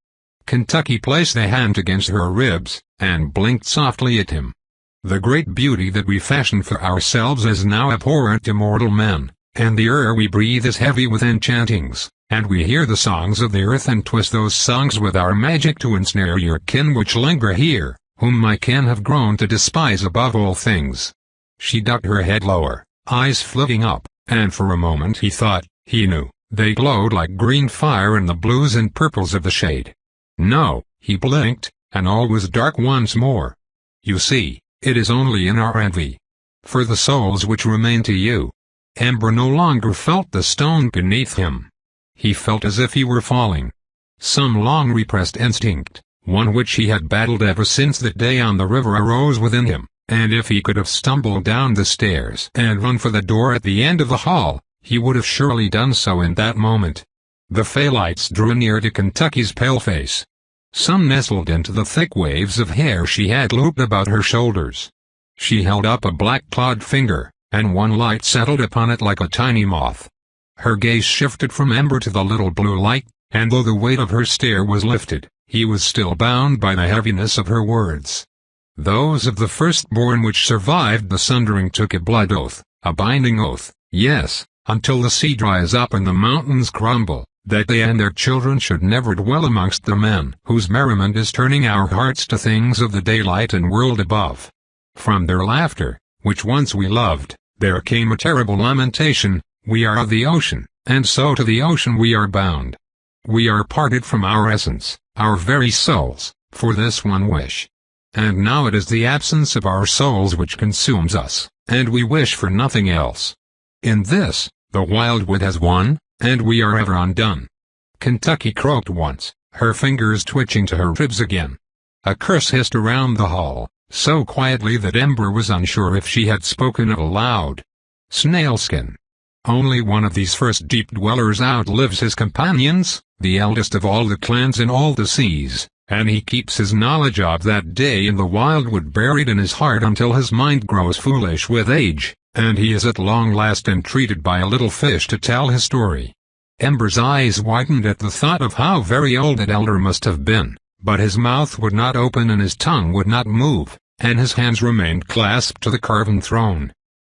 Kentucky placed a hand against her ribs, and blinked softly at him. The great beauty that we fashion for ourselves is now abhorrent to mortal men, and the air we breathe is heavy with enchantings, and we hear the songs of the earth and twist those songs with our magic to ensnare your kin which linger here, whom my kin have grown to despise above all things. She ducked her head lower, eyes flitting up, and for a moment he thought, he knew, they glowed like green fire in the blues and purples of the shade. No, he blinked, and all was dark once more. You see, it is only in our envy. For the souls which remain to you. Ember no longer felt the stone beneath him. He felt as if he were falling. Some long-repressed instinct, one which he had battled ever since that day on the river, arose within him. And if he could have stumbled down the stairs and run for the door at the end of the hall, he would have surely done so in that moment. The phthalites drew near to Kentucky's pale face. Some nestled into the thick waves of hair she had looped about her shoulders. She held up a black clawed finger, and one light settled upon it like a tiny moth. Her gaze shifted from Ember to the little blue light, and though the weight of her stare was lifted, he was still bound by the heaviness of her words. Those of the firstborn which survived the sundering took a blood oath, a binding oath, yes, until the sea dries up and the mountains crumble, that they and their children should never dwell amongst the men whose merriment is turning our hearts to things of the daylight and world above. From their laughter, which once we loved, there came a terrible lamentation, we are of the ocean, and so to the ocean we are bound. We are parted from our essence, our very souls, for this one wish. and now it is the absence of our souls which consumes us, and we wish for nothing else. In this, the wildwood has won, and we are ever undone." Kentucky croaked once, her fingers twitching to her ribs again. A curse hissed around the hall, so quietly that Ember was unsure if she had spoken it aloud. Snailskin. Only one of these first deep dwellers outlives his companions, the eldest of all the clans in all the seas, and he keeps his knowledge of that day in the wildwood buried in his heart until his mind grows foolish with age, and he is at long last entreated by a little fish to tell his story. Ember's eyes widened at the thought of how very old that elder must have been, but his mouth would not open and his tongue would not move, and his hands remained clasped to the carven throne.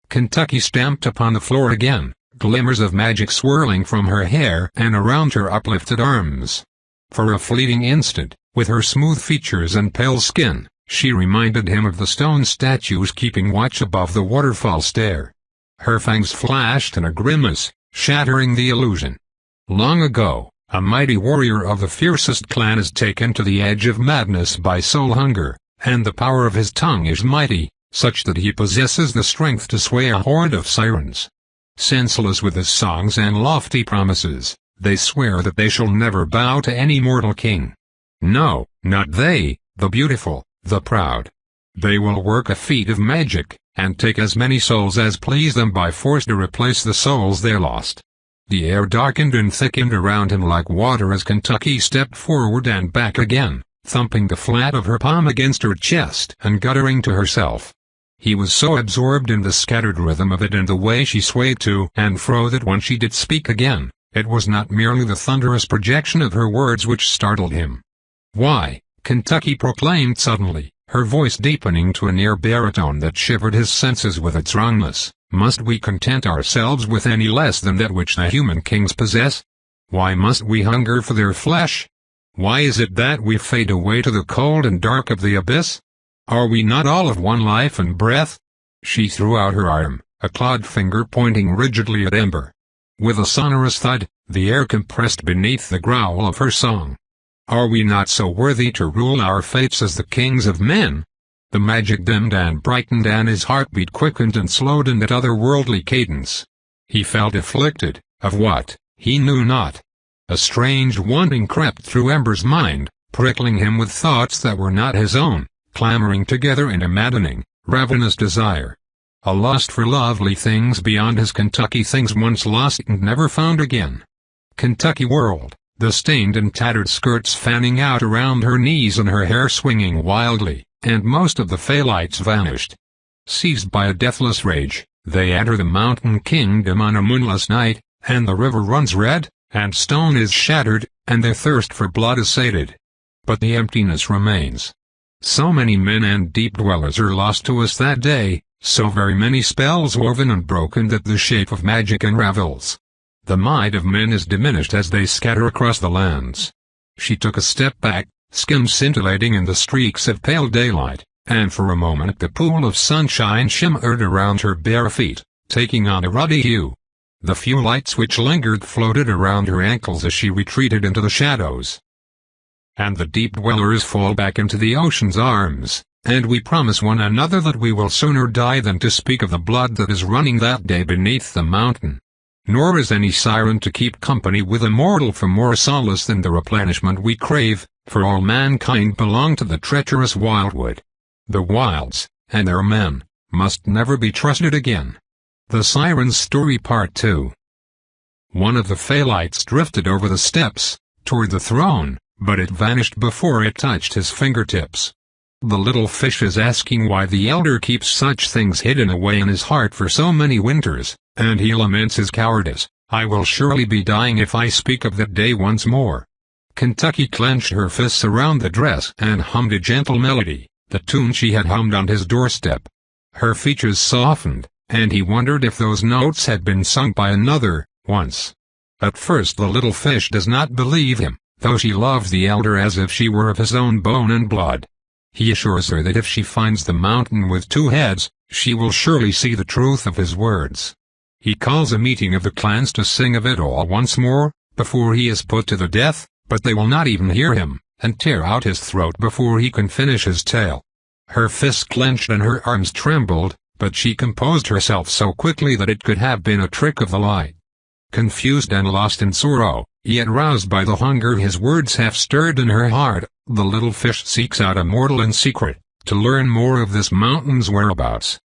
Kentucky stamped upon the floor again, glimmers of magic swirling from her hair and around her uplifted arms. For a fleeting instant, with her smooth features and pale skin, she reminded him of the stone statues keeping watch above the waterfall stair. Her fangs flashed in a grimace, shattering the illusion. Long ago, a mighty warrior of the fiercest clan is taken to the edge of madness by soul hunger, and the power of his tongue is mighty, such that he possesses the strength to sway a horde of sirens. Senseless with his songs and lofty promises, they swear that they shall never bow to any mortal king. No, not they, the beautiful, the proud. They will work a feat of magic, and take as many souls as please them by force to replace the souls they lost. The air darkened and thickened around him like water as Kentucky stepped forward and back again, thumping the flat of her palm against her chest and guttering to herself. He was so absorbed in the scattered rhythm of it and the way she swayed to and fro that when she did speak again, it was not merely the thunderous projection of her words which startled him. "Why," Kentucky proclaimed suddenly, her voice deepening to a near baritone that shivered his senses with its wrongness, "must we content ourselves with any less than that which the human kings possess? Why must we hunger for their flesh? Why is it that we fade away to the cold and dark of the abyss? Are we not all of one life and breath?" She threw out her arm, a clawed finger pointing rigidly at Ember. With a sonorous thud, the air compressed beneath the growl of her song. "Are we not so worthy to rule our fates as the kings of men?" The magic dimmed and brightened and his heartbeat quickened and slowed in that otherworldly cadence. He felt afflicted, of what, he knew not. A strange wanting crept through Ember's mind, prickling him with thoughts that were not his own, clamoring together in a maddening, ravenous desire. A lust for lovely things beyond his Kentucky things once lost and never found again. Kentucky whirled, the stained and tattered skirts fanning out around her knees and her hair swinging wildly, and most of the Phallites vanished. Seized by a deathless rage, they enter the mountain kingdom on a moonless night, and the river runs red, and stone is shattered, and their thirst for blood is sated. But the emptiness remains. So many men and deep dwellers are lost to us that day, so very many spells woven and broken that the shape of magic unravels. The might of men is diminished as they scatter across the lands. She took a step back, skin scintillating in the streaks of pale daylight, and for a moment the pool of sunshine shimmered around her bare feet, taking on a ruddy hue. The few lights which lingered floated around her ankles as she retreated into the shadows. And the deep dwellers fall back into the ocean's arms, and we promise one another that we will sooner die than to speak of the blood that is running that day beneath the mountain. Nor is any siren to keep company with a mortal for more solace than the replenishment we crave, for all mankind belong to the treacherous wildwood. The wilds, and their men, must never be trusted again. The Siren's Story Part 2. One of the Phallites drifted over the steps, toward the throne, but it vanished before it touched his fingertips. The little fish is asking why the elder keeps such things hidden away in his heart for so many winters, and he laments his cowardice. "I will surely be dying if I speak of that day once more." Kentucky clenched her fists around the dress and hummed a gentle melody, the tune she had hummed on his doorstep. Her features softened, and he wondered if those notes had been sung by another, once. At first the little fish does not believe him, though she loves the elder as if she were of his own bone and blood. He assures her that if she finds the mountain with two heads, she will surely see the truth of his words. He calls a meeting of the clans to sing of it all once more, before he is put to the death, but they will not even hear him, and tear out his throat before he can finish his tale. Her fists clenched and her arms trembled, but she composed herself so quickly that it could have been a trick of the light. Confused and lost in sorrow, yet roused by the hunger his words have stirred in her heart, the little fish seeks out a mortal in secret, to learn more of this mountain's whereabouts.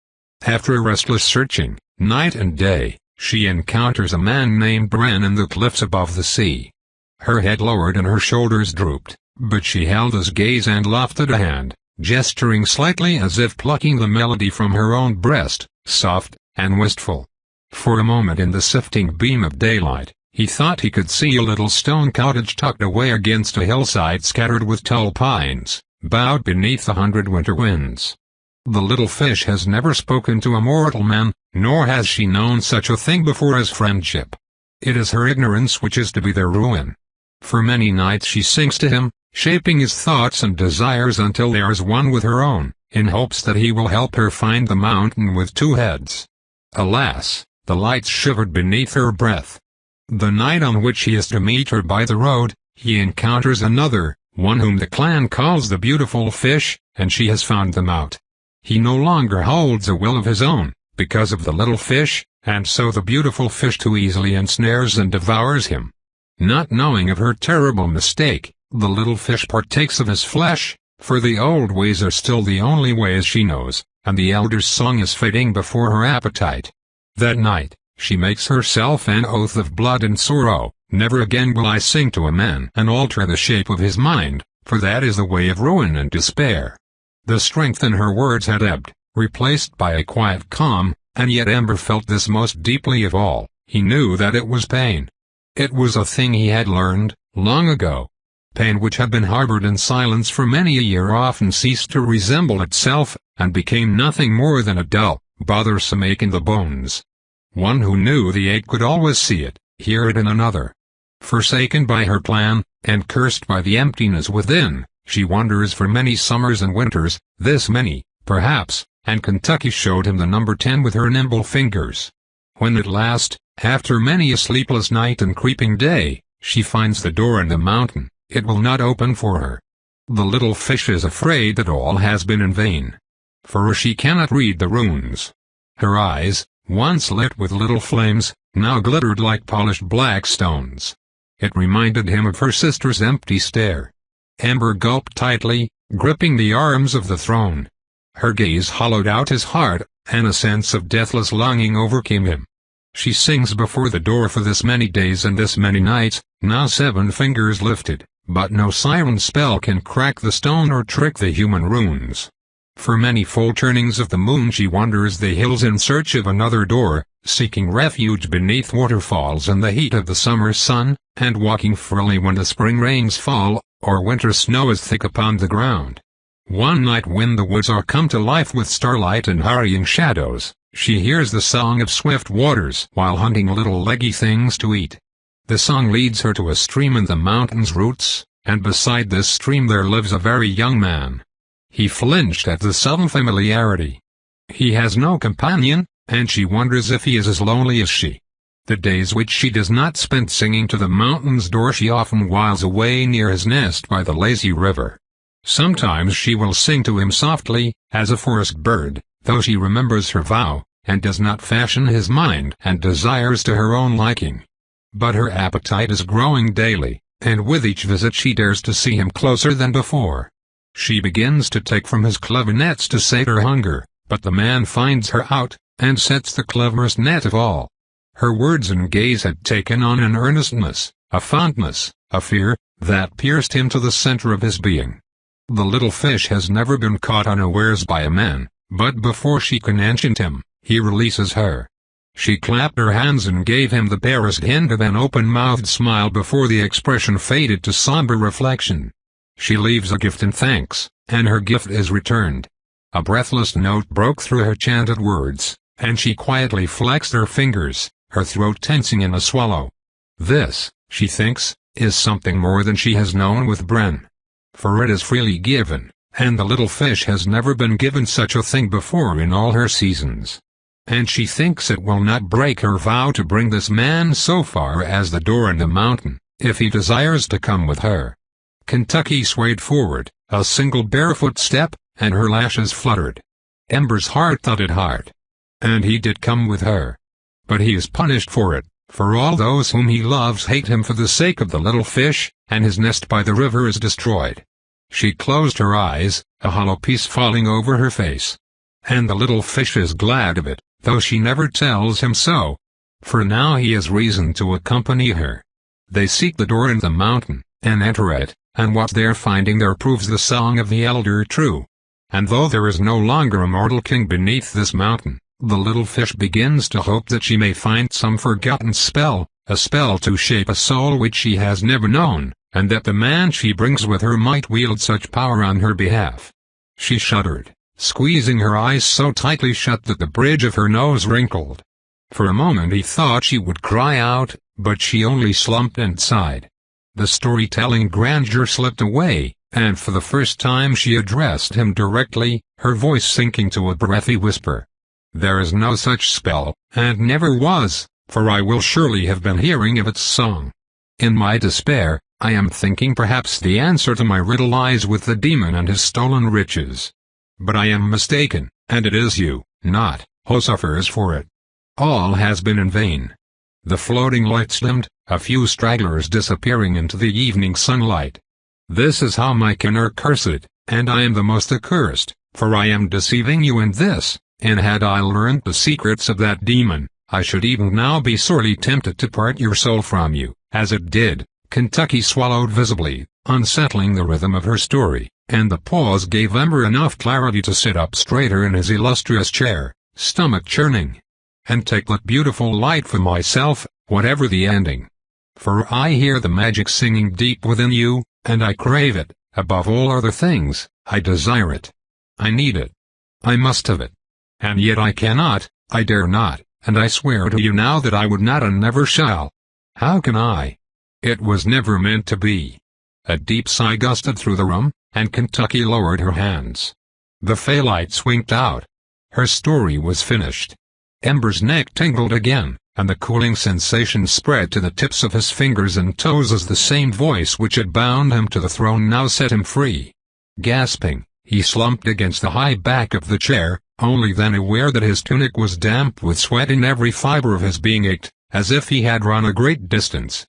After a restless searching, night and day, she encounters a man named Bren in the cliffs above the sea. Her head lowered and her shoulders drooped, but she held his gaze and lifted a hand, gesturing slightly as if plucking the melody from her own breast, soft and wistful. For a moment in the sifting beam of daylight, he thought he could see a little stone cottage tucked away against a hillside scattered with tall pines, bowed beneath 100 winter winds. The little fish has never spoken to a mortal man, nor has she known such a thing before as friendship. It is her ignorance which is to be their ruin. For many nights she sings to him, shaping his thoughts and desires until they are as one with her own, in hopes that he will help her find the mountain with two heads. Alas, the lights shivered beneath her breath. The night on which he is to meet her by the road, he encounters another, one whom the clan calls the beautiful fish, and she has found them out. He no longer holds a will of his own, because of the little fish, and so the beautiful fish too easily ensnares and devours him. Not knowing of her terrible mistake, the little fish partakes of his flesh, for the old ways are still the only ways she knows, and the elder's song is fading before her appetite. That night, she makes herself an oath of blood and sorrow, never again will I sing to a man and alter the shape of his mind, for that is the way of ruin and despair. The strength in her words had ebbed, replaced by a quiet calm, and yet Ember felt this most deeply of all. He knew that it was pain. It was a thing he had learned, long ago. Pain which had been harbored in silence for many a year often ceased to resemble itself, and became nothing more than a dull, bothersome ache in the bones. One who knew the ache could always see it, hear it in another. Forsaken by her plan, and cursed by the emptiness within, she wanders for many summers and winters, this many, perhaps, and Kentucky showed him the number 10 with her nimble fingers. When at last, after many a sleepless night and creeping day, she finds the door in the mountain, it will not open for her. The little fish is afraid that all has been in vain. For she cannot read the runes. Her eyes, once lit with little flames, now glittered like polished black stones. It reminded him of her sister's empty stare. Ember gulped tightly, gripping the arms of the throne. Her gaze hollowed out his heart, and a sense of deathless longing overcame him. She sings before the door for this many days and this many nights, now 7 fingers lifted, but no siren spell can crack the stone or trick the human runes. For many full turnings of the moon she wanders the hills in search of another door, seeking refuge beneath waterfalls in the heat of the summer sun, and walking freely when the spring rains fall, or winter snow is thick upon the ground. One night when the woods are come to life with starlight and hurrying shadows, she hears the song of swift waters while hunting little leggy things to eat. The song leads her to a stream in the mountain's roots, and beside this stream there lives a very young man. He flinched at the sudden familiarity. He has no companion, and she wonders if he is as lonely as she. The days which she does not spend singing to the mountain's door she often whiles away near his nest by the lazy river. Sometimes she will sing to him softly, as a forest bird, though she remembers her vow, and does not fashion his mind and desires to her own liking. But her appetite is growing daily, and with each visit she dares to see him closer than before. She begins to take from his clever nets to sate her hunger, but the man finds her out, and sets the cleverest net of all. Her words and gaze had taken on an earnestness, a fondness, a fear, that pierced him to the center of his being. The little fish has never been caught unawares by a man, but before she can enchant him, he releases her. She clapped her hands and gave him the barest hint of an open-mouthed smile before the expression faded to somber reflection. She leaves a gift in thanks, and her gift is returned. A breathless note broke through her chanted words, and she quietly flexed her fingers, her throat tensing in a swallow. This, she thinks, is something more than she has known with Bren. For it is freely given, and the little fish has never been given such a thing before in all her seasons. And she thinks it will not break her vow to bring this man so far as the door in the mountain, if he desires to come with her. Kentucky swayed forward, a single barefoot step, and her lashes fluttered. Ember's heart thudded hard. And he did come with her. But he is punished for it, for all those whom he loves hate him for the sake of the little fish, and his nest by the river is destroyed. She closed her eyes, a hollow peace falling over her face. And the little fish is glad of it, though she never tells him so. For now he has reason to accompany her. They seek the door in the mountain, and enter it, and what they're finding there proves the song of the elder true. And though there is no longer a mortal king beneath this mountain, the little fish begins to hope that she may find some forgotten spell, a spell to shape a soul which she has never known, and that the man she brings with her might wield such power on her behalf. She shuddered, squeezing her eyes so tightly shut that the bridge of her nose wrinkled. For a moment he thought she would cry out, but she only slumped and sighed. The storytelling grandeur slipped away, and for the first time she addressed him directly, her voice sinking to a breathy whisper. There is no such spell, and never was, for I will surely have been hearing of its song. In my despair, I am thinking perhaps the answer to my riddle lies with the demon and his stolen riches. But I am mistaken, and it is you, not, who suffers for it. All has been in vain. The floating lights dimmed, a few stragglers disappearing into the evening sunlight. This is how my kin are cursed, and I am the most accursed, for I am deceiving you in this, and had I learned the secrets of that demon, I should even now be sorely tempted to part your soul from you, as it did. Kentucky swallowed visibly, unsettling the rhythm of her story, and the pause gave Ember enough clarity to sit up straighter in his illustrious chair, stomach churning. And take that beautiful light for myself, whatever the ending. For I hear the magic singing deep within you, and I crave it, above all other things, I desire it. I need it. I must have it. And yet I cannot, I dare not, and I swear to you now that I would not and never shall. How can I? It was never meant to be. A deep sigh gusted through the room, and Kentucky lowered her hands. The phallights winked out. Her story was finished. Ember's neck tingled again, and the cooling sensation spread to the tips of his fingers and toes as the same voice which had bound him to the throne now set him free. Gasping, he slumped against the high back of the chair, only then aware that his tunic was damp with sweat and every fiber of his being ached, as if he had run a great distance.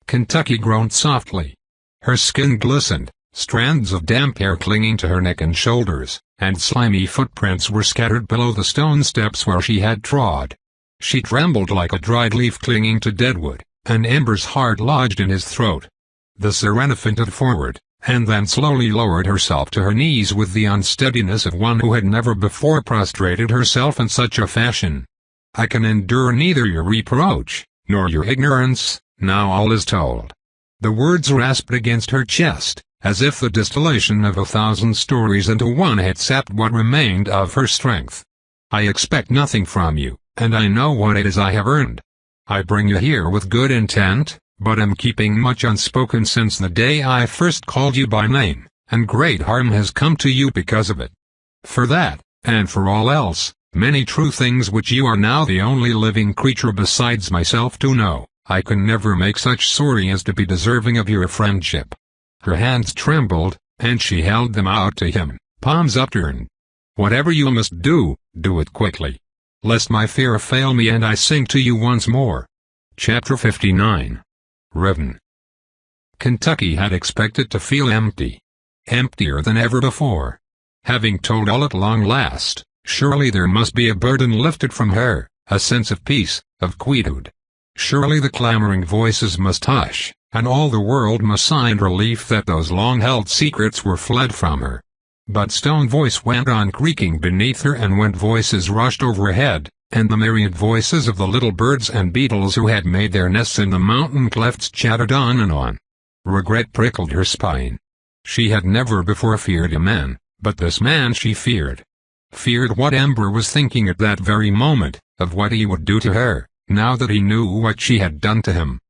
Kentucky groaned softly. Her skin glistened, strands of damp hair clinging to her neck and shoulders, and slimy footprints were scattered below the stone steps where she had trod. She trembled like a dried leaf clinging to deadwood, and Ember's heart lodged in his throat. The sirena fainted forward, and then slowly lowered herself to her knees with the unsteadiness of one who had never before prostrated herself in such a fashion. I can endure neither your reproach, nor your ignorance, now all is told. The words rasped against her chest, as if the distillation of 1,000 stories into one had sapped what remained of her strength. I expect nothing from you, and I know what it is I have earned. I bring you here with good intent, but am keeping much unspoken since the day I first called you by name, and great harm has come to you because of it. For that, and for all else, many true things which you are now the only living creature besides myself to know, I can never make such sorry as to be deserving of your friendship. Her hands trembled, and she held them out to him, palms upturned. Whatever you must do, do it quickly. Lest my fear fail me and I sing to you once more. Chapter 59. Riven. Kentucky had expected to feel empty. Emptier than ever before. Having told all at long last, surely there must be a burden lifted from her, a sense of peace, of quietude. Surely the clamoring voices must hush, and all the world must sigh in relief that those long-held secrets were fled from her. But stone voice went on creaking beneath her, and wind voices rushed overhead, and the myriad voices of the little birds and beetles who had made their nests in the mountain clefts chattered on and on. Regret prickled her spine. She had never before feared a man, but this man she feared. Feared what Ember was thinking at that very moment, of what he would do to her, now that he knew what she had done to him.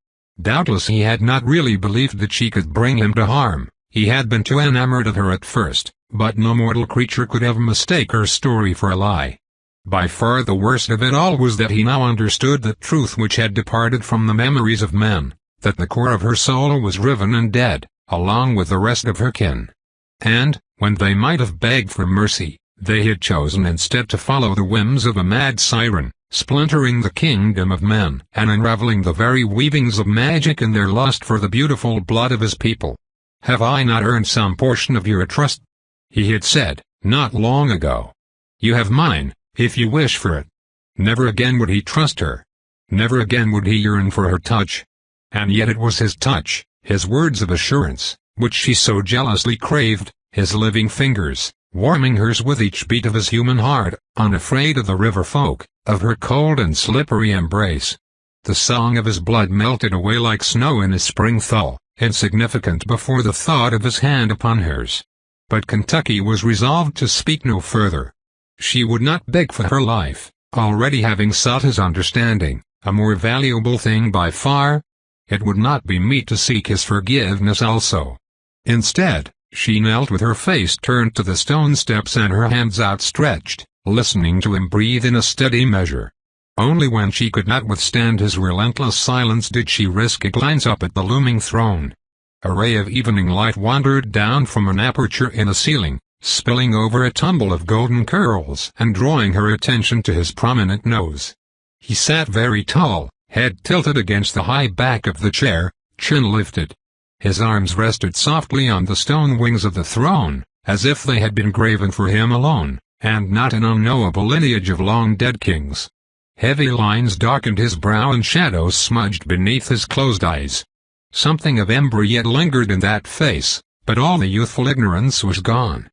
Doubtless he had not really believed that she could bring him to harm. He had been too enamored of her at first, but no mortal creature could ever mistake her story for a lie. By far the worst of it all was that he now understood the truth which had departed from the memories of men, that the core of her soul was riven and dead, along with the rest of her kin. And, When they might have begged for mercy, they had chosen instead to follow the whims of a mad siren, splintering the kingdom of men and unraveling the very weavings of magic in their lust for the beautiful blood of his people. "Have I not earned some portion of your trust?" he had said, not long ago. "You have mine, if you wish for it." Never again would he trust her. Never again would he yearn for her touch. And yet it was his touch, his words of assurance, which she so jealously craved, his living fingers, warming hers with each beat of his human heart, unafraid of the river folk, of her cold and slippery embrace. The song of his blood melted away like snow in a spring thaw, insignificant before the thought of his hand upon hers. But Kentucky was resolved to speak no further. She would not beg for her life, already having sought his understanding, a more valuable thing by far. It would not be meet to seek his forgiveness also. Instead, she knelt with her face turned to the stone steps and her hands outstretched, listening to him breathe in a steady measure. Only when she could not withstand his relentless silence did she risk a glance up at the looming throne. A ray of evening light wandered down from an aperture in the ceiling, spilling over a tumble of golden curls and drawing her attention to his prominent nose. He sat very tall, head tilted against the high back of the chair, chin lifted. His arms rested softly on the stone wings of the throne, as if they had been graven for him alone, and not an unknowable lineage of long-dead kings. Heavy lines darkened his brow and shadows smudged beneath his closed eyes. Something of Ember yet lingered in that face, but all the youthful ignorance was gone.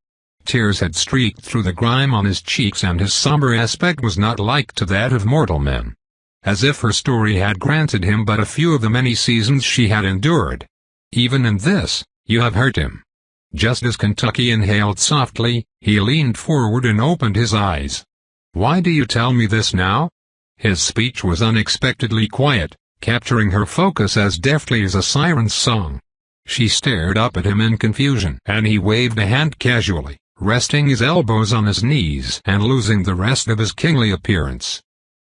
Tears had streaked through the grime on his cheeks and his somber aspect was not like to that of mortal men. As if her story had granted him but a few of the many seasons she had endured. "Even in this, you have hurt him." Just as Kentucky inhaled softly, he leaned forward and opened his eyes. "Why do you tell me this now?" His speech was unexpectedly quiet, capturing her focus as deftly as a siren's song. She stared up at him in confusion, and he waved a hand casually, resting his elbows on his knees and losing the rest of his kingly appearance.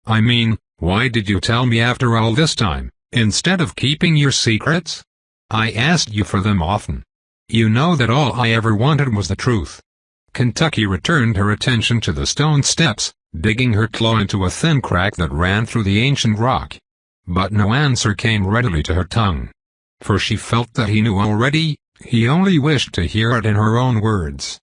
"I mean, why did you tell me after all this time, instead of keeping your secrets? I asked you for them often. You know that all I ever wanted was the truth." Kentucky returned her attention to the stone steps, digging her claw into a thin crack that ran through the ancient rock. But no answer came readily to her tongue. For she felt that he knew already, he only wished to hear it in her own words.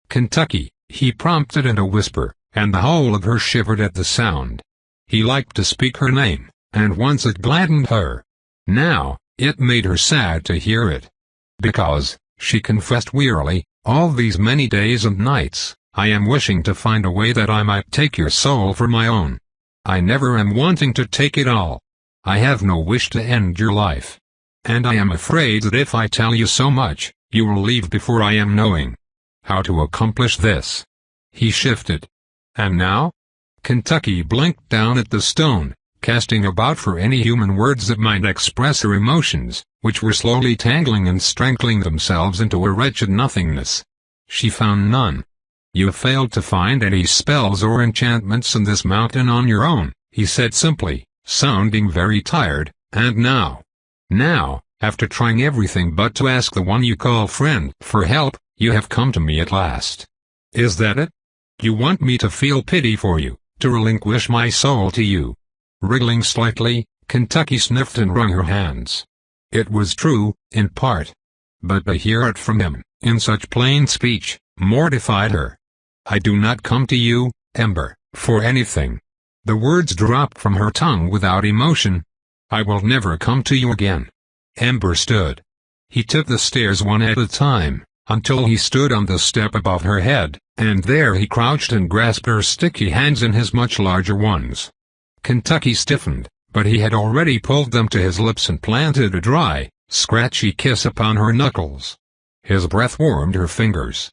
"Kentucky," he prompted in a whisper, and the whole of her shivered at the sound. He liked to speak her name, and once it gladdened her. Now, it made her sad to hear it. "Because," she confessed wearily, "all these many days and nights, I am wishing to find a way that I might take your soul for my own. I never am wanting to take it all. I have no wish to end your life. And I am afraid that if I tell you so much, you will leave before I am knowing how to accomplish this." He shifted. "And now?" Kentucky blinked down at the stone, casting about for any human words that might express her emotions, which were slowly tangling and strangling themselves into a wretched nothingness. She found none. "You have failed to find any spells or enchantments in this mountain on your own," he said simply, sounding very tired, "and now, after trying everything but to ask the one you call friend for help, you have come to me at last. Is that it? You want me to feel pity for you, to relinquish my soul to you?" Wriggling slightly, Kentucky sniffed and wrung her hands. It was true, in part. But to hear it from him, in such plain speech, mortified her. "I do not come to you, Ember, for anything." The words dropped from her tongue without emotion. "I will never come to you again." Ember stood. He took the stairs one at a time, until he stood on the step above her head, and there he crouched and grasped her sticky hands in his much larger ones. Kentucky stiffened, but he had already pulled them to his lips and planted a dry, scratchy kiss upon her knuckles. His breath warmed her fingers.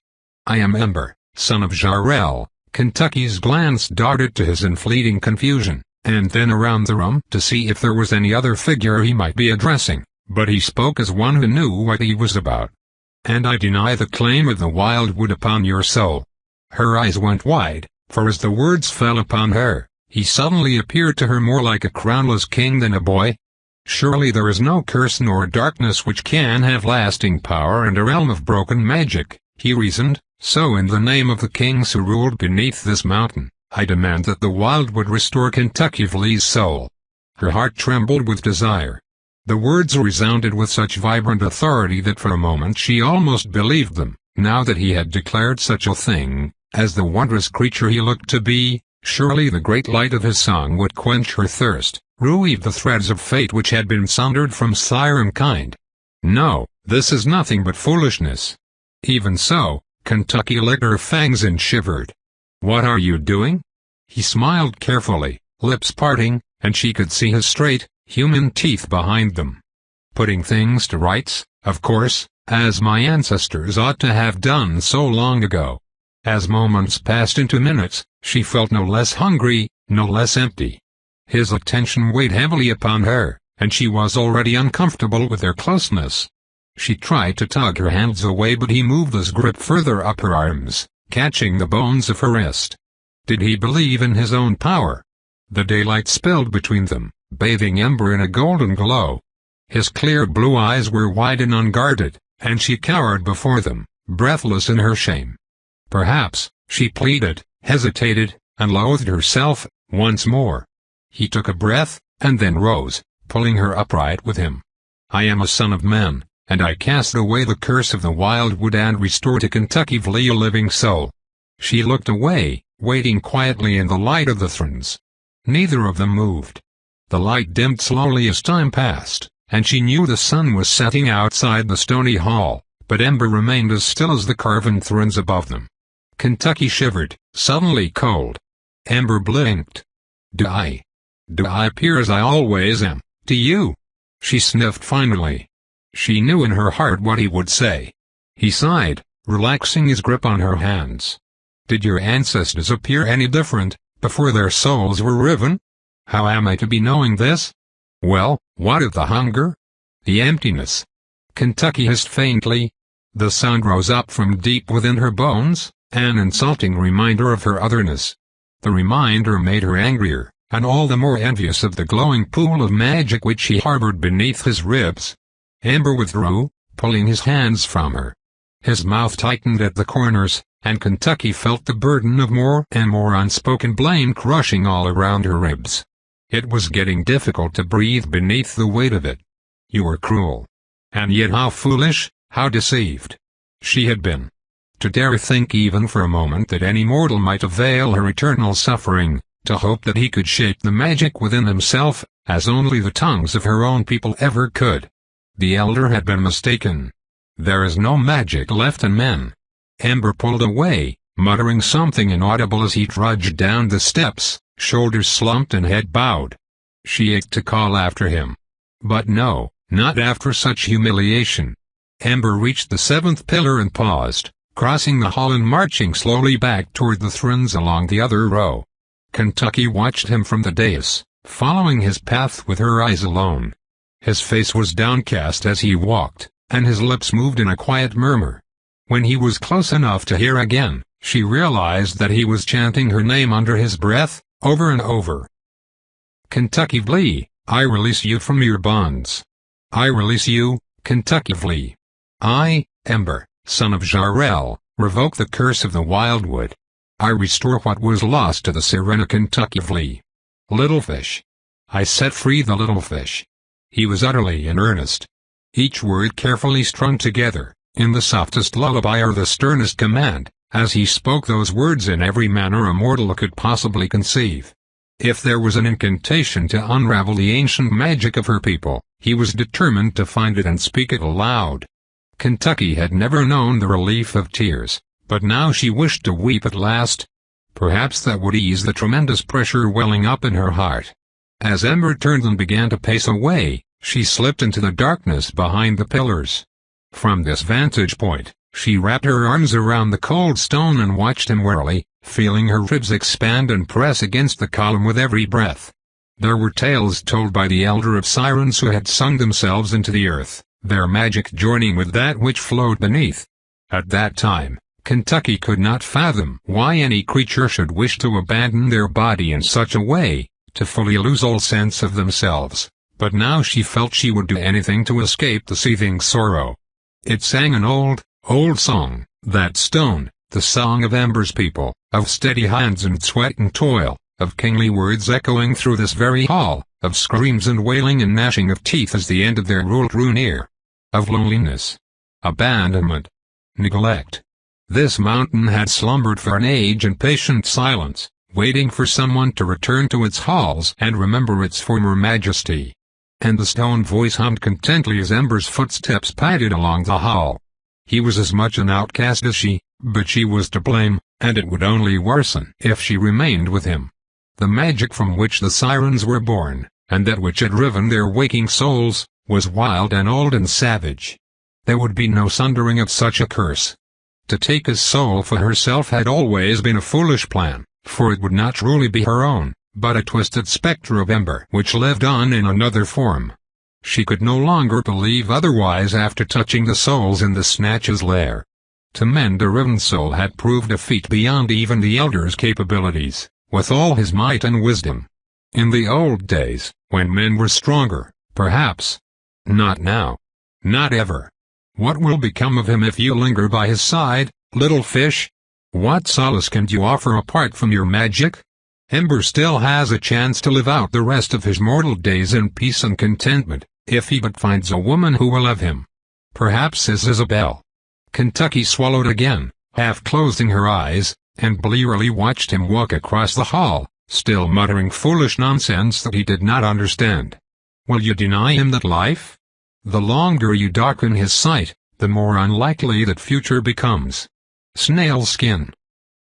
"I am Ember, son of Jarrell." Kentucky's glance darted to his in fleeting confusion, and then around the room to see if there was any other figure he might be addressing, but he spoke as one who knew what he was about. "And I deny the claim of the wildwood upon your soul." Her eyes went wide, for as the words fell upon her, he suddenly appeared to her more like a crownless king than a boy. "Surely there is no curse nor darkness which can have lasting power in a realm of broken magic," he reasoned, So in the name of the kings who ruled beneath this mountain, I demand that the wildwood restore Kentucky Vlee's soul." Her heart trembled with desire. The words resounded with such vibrant authority that for a moment she almost believed them. Now that he had declared such a thing, as the wondrous creature he looked to be, surely the great light of his song would quench her thirst, reweave the threads of fate which had been sundered from siren kind. "No, this is nothing but foolishness." Even so, Kentucky licked her fangs and shivered. "What are you doing?" He smiled carefully, lips parting, and she could see his straight, human teeth behind them. "Putting things to rights, of course, as my ancestors ought to have done so long ago." As moments passed into minutes, she felt no less hungry, no less empty. His attention weighed heavily upon her, and she was already uncomfortable with their closeness. She tried to tug her hands away, but he moved his grip further up her arms, catching the bones of her wrist. Did he believe in his own power? The daylight spilled between them, bathing Ember in a golden glow. His clear blue eyes were wide and unguarded, and she cowered before them, breathless in her shame. "Perhaps," she pleaded, hesitated, and loathed herself, once more. He took a breath, and then rose, pulling her upright with him. "I am a son of men, and I cast away the curse of the wildwood and restore to Kentucky Vlee a living soul." She looked away, waiting quietly in the light of the thorns. Neither of them moved. The light dimmed slowly as time passed, and she knew the sun was setting outside the stony hall, but Ember remained as still as the carven thorns above them. Kentucky shivered, suddenly cold. Ember blinked. Do I appear as I always am, to you?" she sniffed finally. She knew in her heart what he would say. He sighed, relaxing his grip on her hands. "Did your ancestors appear any different, before their souls were riven? How am I to be knowing this?" "Well, what of the hunger? The emptiness?" Kentucky hissed faintly. The sound rose up from deep within her bones, an insulting reminder of her otherness. The reminder made her angrier, and all the more envious of the glowing pool of magic which he harbored beneath his ribs. Ember withdrew, pulling his hands from her. His mouth tightened at the corners, and Kentucky felt the burden of more and more unspoken blame crushing all around her ribs. It was getting difficult to breathe beneath the weight of it. "You were cruel. And yet how foolish, how deceived she had been. To dare think even for a moment that any mortal might avail her eternal suffering, to hope that he could shape the magic within himself, as only the tongues of her own people ever could. The elder had been mistaken. There is no magic left in men." Ember pulled away, muttering something inaudible as he trudged down the steps, shoulders slumped and head bowed. She ached to call after him. But no, not after such humiliation. Ember reached the 7th pillar and paused, crossing the hall and marching slowly back toward the thrones along the other row. Kentucky watched him from the dais, following his path with her eyes alone. His face was downcast as he walked, and his lips moved in a quiet murmur. When he was close enough to hear again, she realized that he was chanting her name under his breath, over and over. "Kentucky Vlee, I release you from your bonds. I release you, Kentucky Vlee. I, Ember, son of Jarrell, revoke the curse of the wildwood. I restore what was lost to the Sirena Kentucky Vlee. Little fish. I set free the little fish." He was utterly in earnest. Each word carefully strung together, in the softest lullaby or the sternest command, as he spoke those words in every manner a mortal could possibly conceive. If there was an incantation to unravel the ancient magic of her people, he was determined to find it and speak it aloud. Kentucky had never known the relief of tears, but now she wished to weep at last. Perhaps that would ease the tremendous pressure welling up in her heart. As Ember turned and began to pace away, she slipped into the darkness behind the pillars. From this vantage point, she wrapped her arms around the cold stone and watched him warily, feeling her ribs expand and press against the column with every breath. There were tales told by the elder of sirens who had sung themselves into the earth, their magic joining with that which flowed beneath. At that time, Kentucky could not fathom why any creature should wish to abandon their body in such a way, to fully lose all sense of themselves, but now she felt she would do anything to escape the seething sorrow. It sang an old song, that stone, The song of Ember's people, of steady hands and sweat and toil, of kingly words echoing through this very hall, of screams and wailing and gnashing of teeth as the end of their rule drew near. Of loneliness, abandonment, neglect. This mountain had slumbered for an age in patient silence, waiting for someone to return to its halls and remember its former majesty. And the stone voice hummed contentedly as Ember's footsteps padded along the hall. He was as much an outcast as she, but she was to blame, and it would only worsen if she remained with him. The magic from which the sirens were born, and that which had riven their waking souls, was wild and old and savage. There would be no sundering of such a curse. To take his soul for herself had always been a foolish plan, for it would not truly be her own, but a twisted spectre of Ember which lived on in another form. She could no longer believe otherwise after touching the souls in the Snatch's lair. To mend a riven soul had proved a feat beyond even the Elder's capabilities, with all his might and wisdom. In the old days, when men were stronger, perhaps. Not now. Not ever. What will become of him if you linger by his side, little fish? What solace can you offer apart from your magic? Ember still has a chance to live out the rest of his mortal days in peace and contentment, if he but finds a woman who will love him. Perhaps his Isabel. Kentucky swallowed again, half closing her eyes, and blearily watched him walk across the hall, still muttering foolish nonsense that he did not understand. Will you deny him that life? The longer you darken his sight, the more unlikely that future becomes. Snail skin.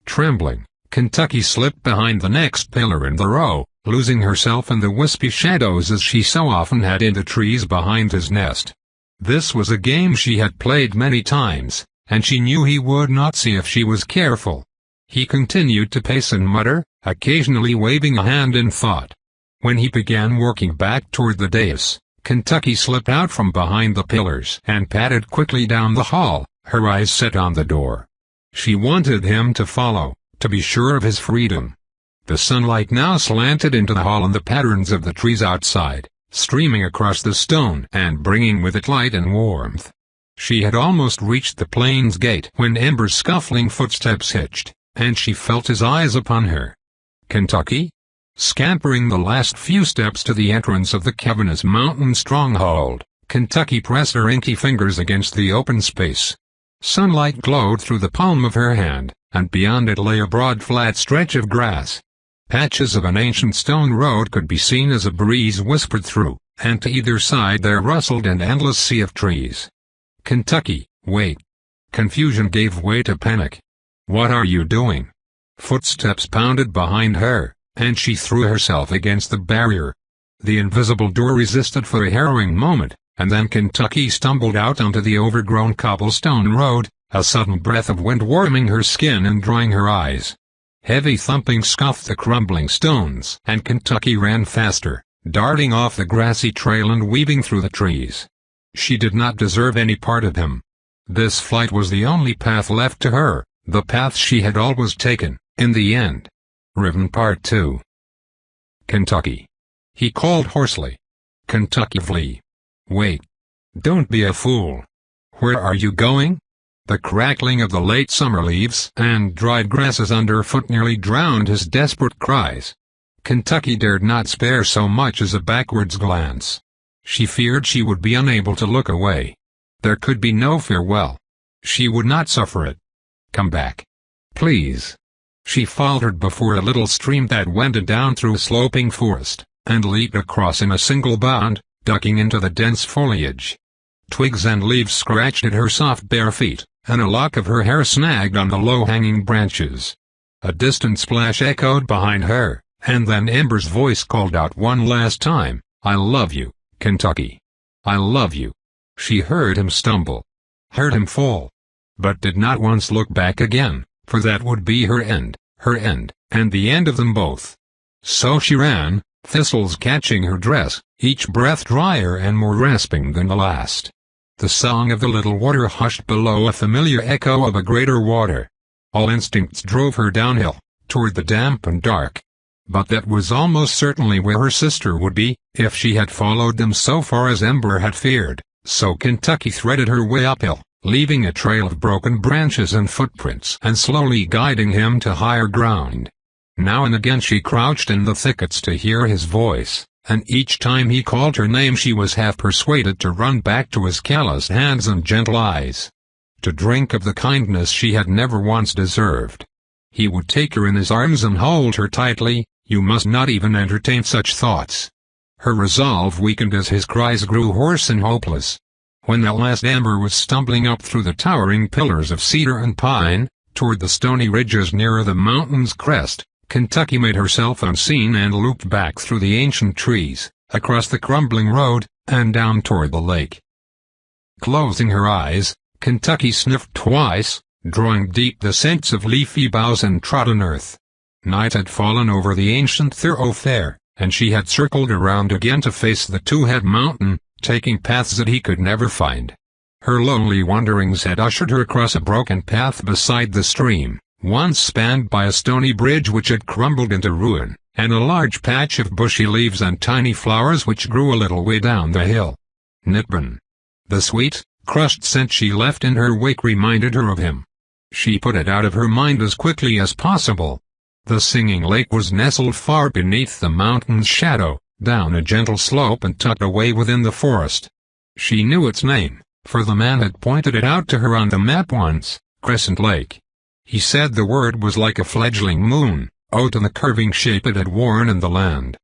Trembling, Kentucky slipped behind the next pillar in the row, losing herself in the wispy shadows as she so often had in the trees behind his nest. This was a game she had played many times, and she knew he would not see if she was careful. He continued to pace and mutter, occasionally waving a hand in thought. When he began working back toward the dais, Kentucky slipped out from behind the pillars and padded quickly down the hall, her eyes set on the door. She wanted him to follow, to be sure of his freedom. The sunlight now slanted into the hall and the patterns of the trees outside, streaming across the stone and bringing with it light and warmth. She had almost reached the plains gate when Ember's scuffling footsteps hitched, and she felt his eyes upon her. Kentucky? Scampering the last few steps to the entrance of the cavernous mountain stronghold, Kentucky pressed her inky fingers against the open space. Sunlight glowed through the palm of her hand, and beyond it lay a broad flat stretch of grass. Patches of an ancient stone road could be seen as a breeze whispered through, and to either side there rustled an endless sea of trees. Kentucky, wait. Confusion gave way to panic. What are you doing? Footsteps pounded behind her, and she threw herself against the barrier. The invisible door resisted for a harrowing moment, and then Kentucky stumbled out onto the overgrown cobblestone road, a sudden breath of wind warming her skin and drying her eyes. Heavy thumping scuffed the crumbling stones, and Kentucky ran faster, darting off the grassy trail and weaving through the trees. She did not deserve any part of him. This flight was the only path left to her, the path she had always taken, in the end. Riven Part 2. Kentucky. He called hoarsely. Kentucky, flee. Wait. Don't be a fool. Where are you going? The crackling of the late summer leaves and dried grasses underfoot nearly drowned his desperate cries. Kentucky dared not spare so much as a backwards glance. She feared she would be unable to look away. There could be no farewell. She would not suffer it. Come back. Please. She faltered before a little stream that wended down through a sloping forest, and leaped across in a single bound, ducking into the dense foliage. Twigs and leaves scratched at her soft bare feet, and a lock of her hair snagged on the low-hanging branches. A distant splash echoed behind her, and then Ember's voice called out one last time, I love you, Kentucky. I love you. She heard him stumble, heard him fall, but did not once look back again, for that would be her end, and the end of them both. So she ran, thistles catching her dress, each breath drier and more rasping than the last. The song of the little water hushed below, a familiar echo of a greater water. All instincts drove her downhill, toward the damp and dark. But that was almost certainly where her sister would be, if she had followed them so far as Ember had feared, so Kentucky threaded her way uphill, leaving a trail of broken branches and footprints and slowly guiding him to higher ground. Now and again she crouched in the thickets to hear his voice, and each time he called her name she was half persuaded to run back to his calloused hands and gentle eyes, to drink of the kindness she had never once deserved. He would take her in his arms and hold her tightly. You must not even entertain such thoughts. Her resolve weakened as his cries grew hoarse and hopeless. When at last Ember was stumbling up through the towering pillars of cedar and pine, toward the stony ridges nearer the mountain's crest, Kentucky made herself unseen and looped back through the ancient trees, across the crumbling road, and down toward the lake. Closing her eyes, Kentucky sniffed twice, drawing deep the scents of leafy boughs and trodden earth. Night had fallen over the ancient thoroughfare, and she had circled around again to face the two-head mountain, taking paths that he could never find. Her lonely wanderings had ushered her across a broken path beside the stream, once spanned by a stony bridge which had crumbled into ruin, and a large patch of bushy leaves and tiny flowers which grew a little way down the hill. Nitban. The sweet, crushed scent she left in her wake reminded her of him. She put it out of her mind as quickly as possible. The singing lake was nestled far beneath the mountain's shadow, down a gentle slope and tucked away within the forest. She knew its name, for the man had pointed it out to her on the map once, Crescent Lake. He said the word was like a fledgling moon, owed to the curving shape it had worn in the land.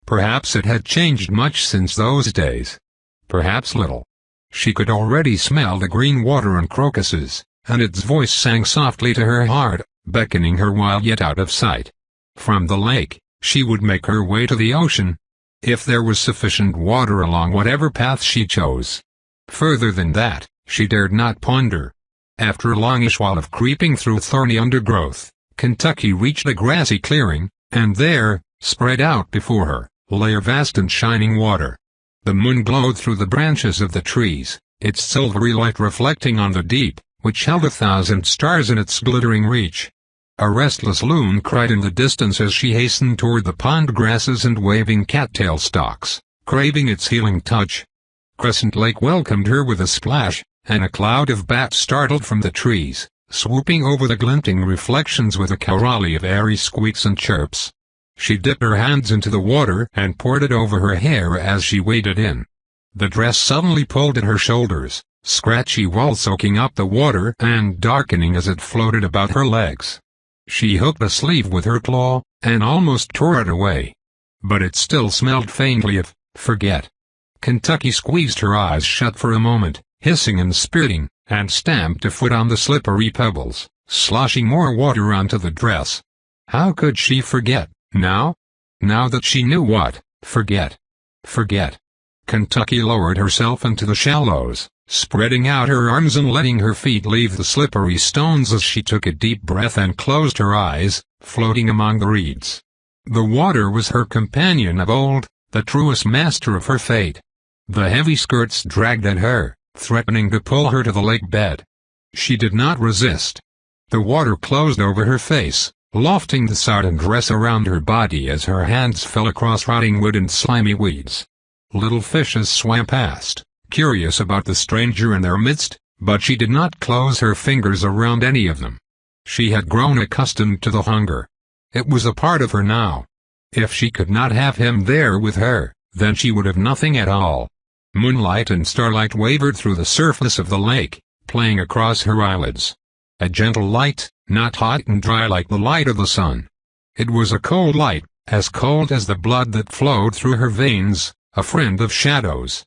Perhaps it had changed much since those days. Perhaps little. She could already smell the green water and crocuses, and its voice sang softly to her heart, beckoning her while yet out of sight. From the lake, she would make her way to the ocean, if there was sufficient water along whatever path she chose. Further than that, she dared not ponder. After a longish while of creeping through thorny undergrowth, Kentucky reached a grassy clearing, and there, spread out before her, lay a vast and shining water. The moon glowed through the branches of the trees, its silvery light reflecting on the deep, which held 1,000 stars in its glittering reach. A restless loon cried in the distance as she hastened toward the pond grasses and waving cattail stalks, craving its healing touch. Crescent Lake welcomed her with a splash, and a cloud of bats startled from the trees, swooping over the glinting reflections with a chorale of airy squeaks and chirps. She dipped her hands into the water and poured it over her hair as she waded in. The dress suddenly pulled at her shoulders, scratchy wool soaking up the water and darkening as it floated about her legs. She hooked a sleeve with her claw, and almost tore it away. But it still smelled faintly of forget. Kentucky squeezed her eyes shut for a moment, hissing and spitting, and stamped a foot on the slippery pebbles, sloshing more water onto the dress. How could she forget, now? Now that she knew what, forget. Forget. Kentucky lowered herself into the shallows, spreading out her arms and letting her feet leave the slippery stones as she took a deep breath and closed her eyes, floating among the reeds. The water was her companion of old, the truest master of her fate. The heavy skirts dragged at her, threatening to pull her to the lake bed. She did not resist. The water closed over her face, lofting the sodden dress around her body as her hands fell across rotting wood and slimy weeds. Little fishes swam past, curious about the stranger in their midst, but she did not close her fingers around any of them. She had grown accustomed to the hunger. It was a part of her now. If she could not have him there with her, then she would have nothing at all. Moonlight and starlight wavered through the surface of the lake, playing across her eyelids. A gentle light, not hot and dry like the light of the sun. It was a cold light, as cold as the blood that flowed through her veins, a friend of shadows.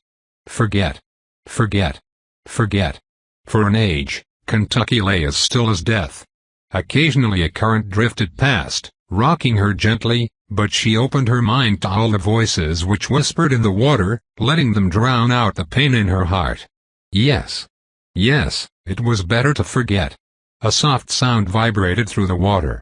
Forget. Forget. Forget. For an age, Kentucky lay as still as death. Occasionally a current drifted past, rocking her gently, but she opened her mind to all the voices which whispered in the water, letting them drown out the pain in her heart. Yes. Yes, it was better to forget. A soft sound vibrated through the water.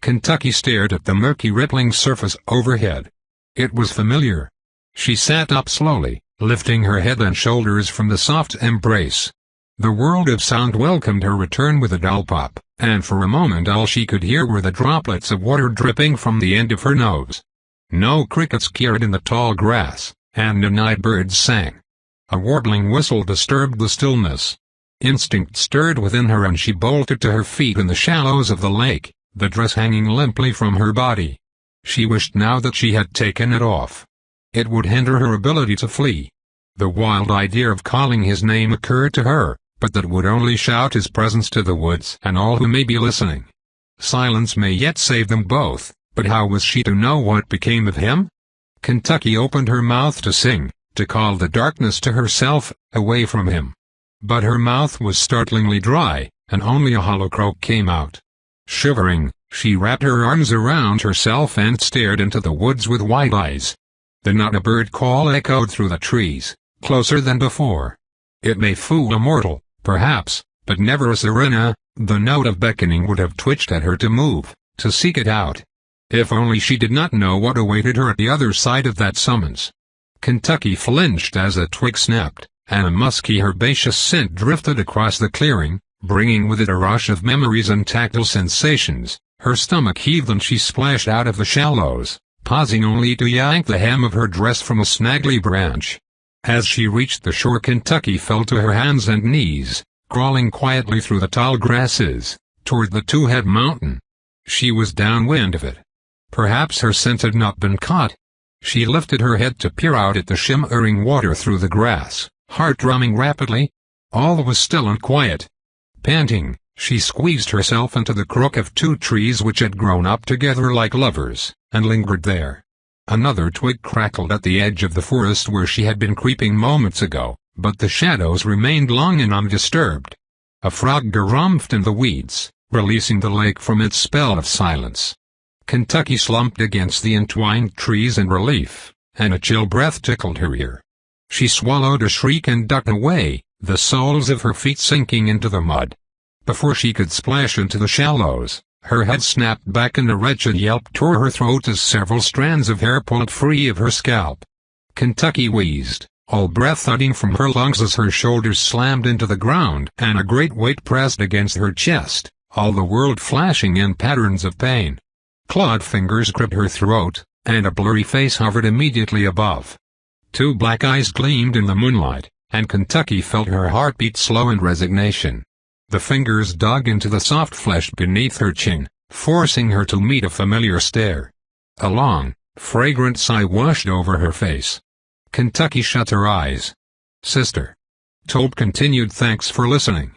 Kentucky stared at the murky rippling surface overhead. It was familiar. She sat up slowly, lifting her head and shoulders from the soft embrace. The world of sound welcomed her return with a dull pop, and for a moment all she could hear were the droplets of water dripping from the end of her nose. No crickets cared in the tall grass, and no night birds sang. A warbling whistle disturbed the stillness. Instinct stirred within her and she bolted to her feet in the shallows of the lake, the dress hanging limply from her body. She wished now that she had taken it off. It would hinder her ability to flee. The wild idea of calling his name occurred to her, but that would only shout his presence to the woods and all who may be listening. Silence may yet save them both, but how was she to know what became of him? Kentucky opened her mouth to sing, to call the darkness to herself, away from him. But her mouth was startlingly dry, and only a hollow croak came out. Shivering, she wrapped her arms around herself and stared into the woods with wide eyes. The not a bird call echoed through the trees, closer than before. It may fool a mortal, perhaps, but never a sirena. The note of beckoning would have twitched at her to move, to seek it out. If only she did not know what awaited her at the other side of that summons. Kentucky flinched as a twig snapped, and a musky herbaceous scent drifted across the clearing, bringing with it a rush of memories and tactile sensations. Her stomach heaved and she splashed out of the shallows, pausing only to yank the hem of her dress from a snaggly branch. As she reached the shore, Kentucky fell to her hands and knees, crawling quietly through the tall grasses, toward the Two-Head Mountain. She was downwind of it. Perhaps her scent had not been caught. She lifted her head to peer out at the shimmering water through the grass, heart drumming rapidly. All was still and quiet. Panting, she squeezed herself into the crook of two trees which had grown up together like lovers, and lingered there. Another twig crackled at the edge of the forest where she had been creeping moments ago, but the shadows remained long and undisturbed. A frog garumphed in the weeds, releasing the lake from its spell of silence. Kentucky slumped against the entwined trees in relief, and a chill breath tickled her ear. She swallowed a shriek and ducked away, the soles of her feet sinking into the mud. Before she could splash into the shallows, her head snapped back and a wretched yelp tore her throat as several strands of hair pulled free of her scalp. Kentucky wheezed, all breath thudding from her lungs as her shoulders slammed into the ground and a great weight pressed against her chest, all the world flashing in patterns of pain. Clawed fingers gripped her throat, and a blurry face hovered immediately above. Two black eyes gleamed in the moonlight, and Kentucky felt her heart beat slow in resignation. The fingers dug into the soft flesh beneath her chin, forcing her to meet a familiar stare. A long, fragrant sigh washed over her face. Kentucky shut her eyes. "Sister." Tope continued, "Thanks for listening.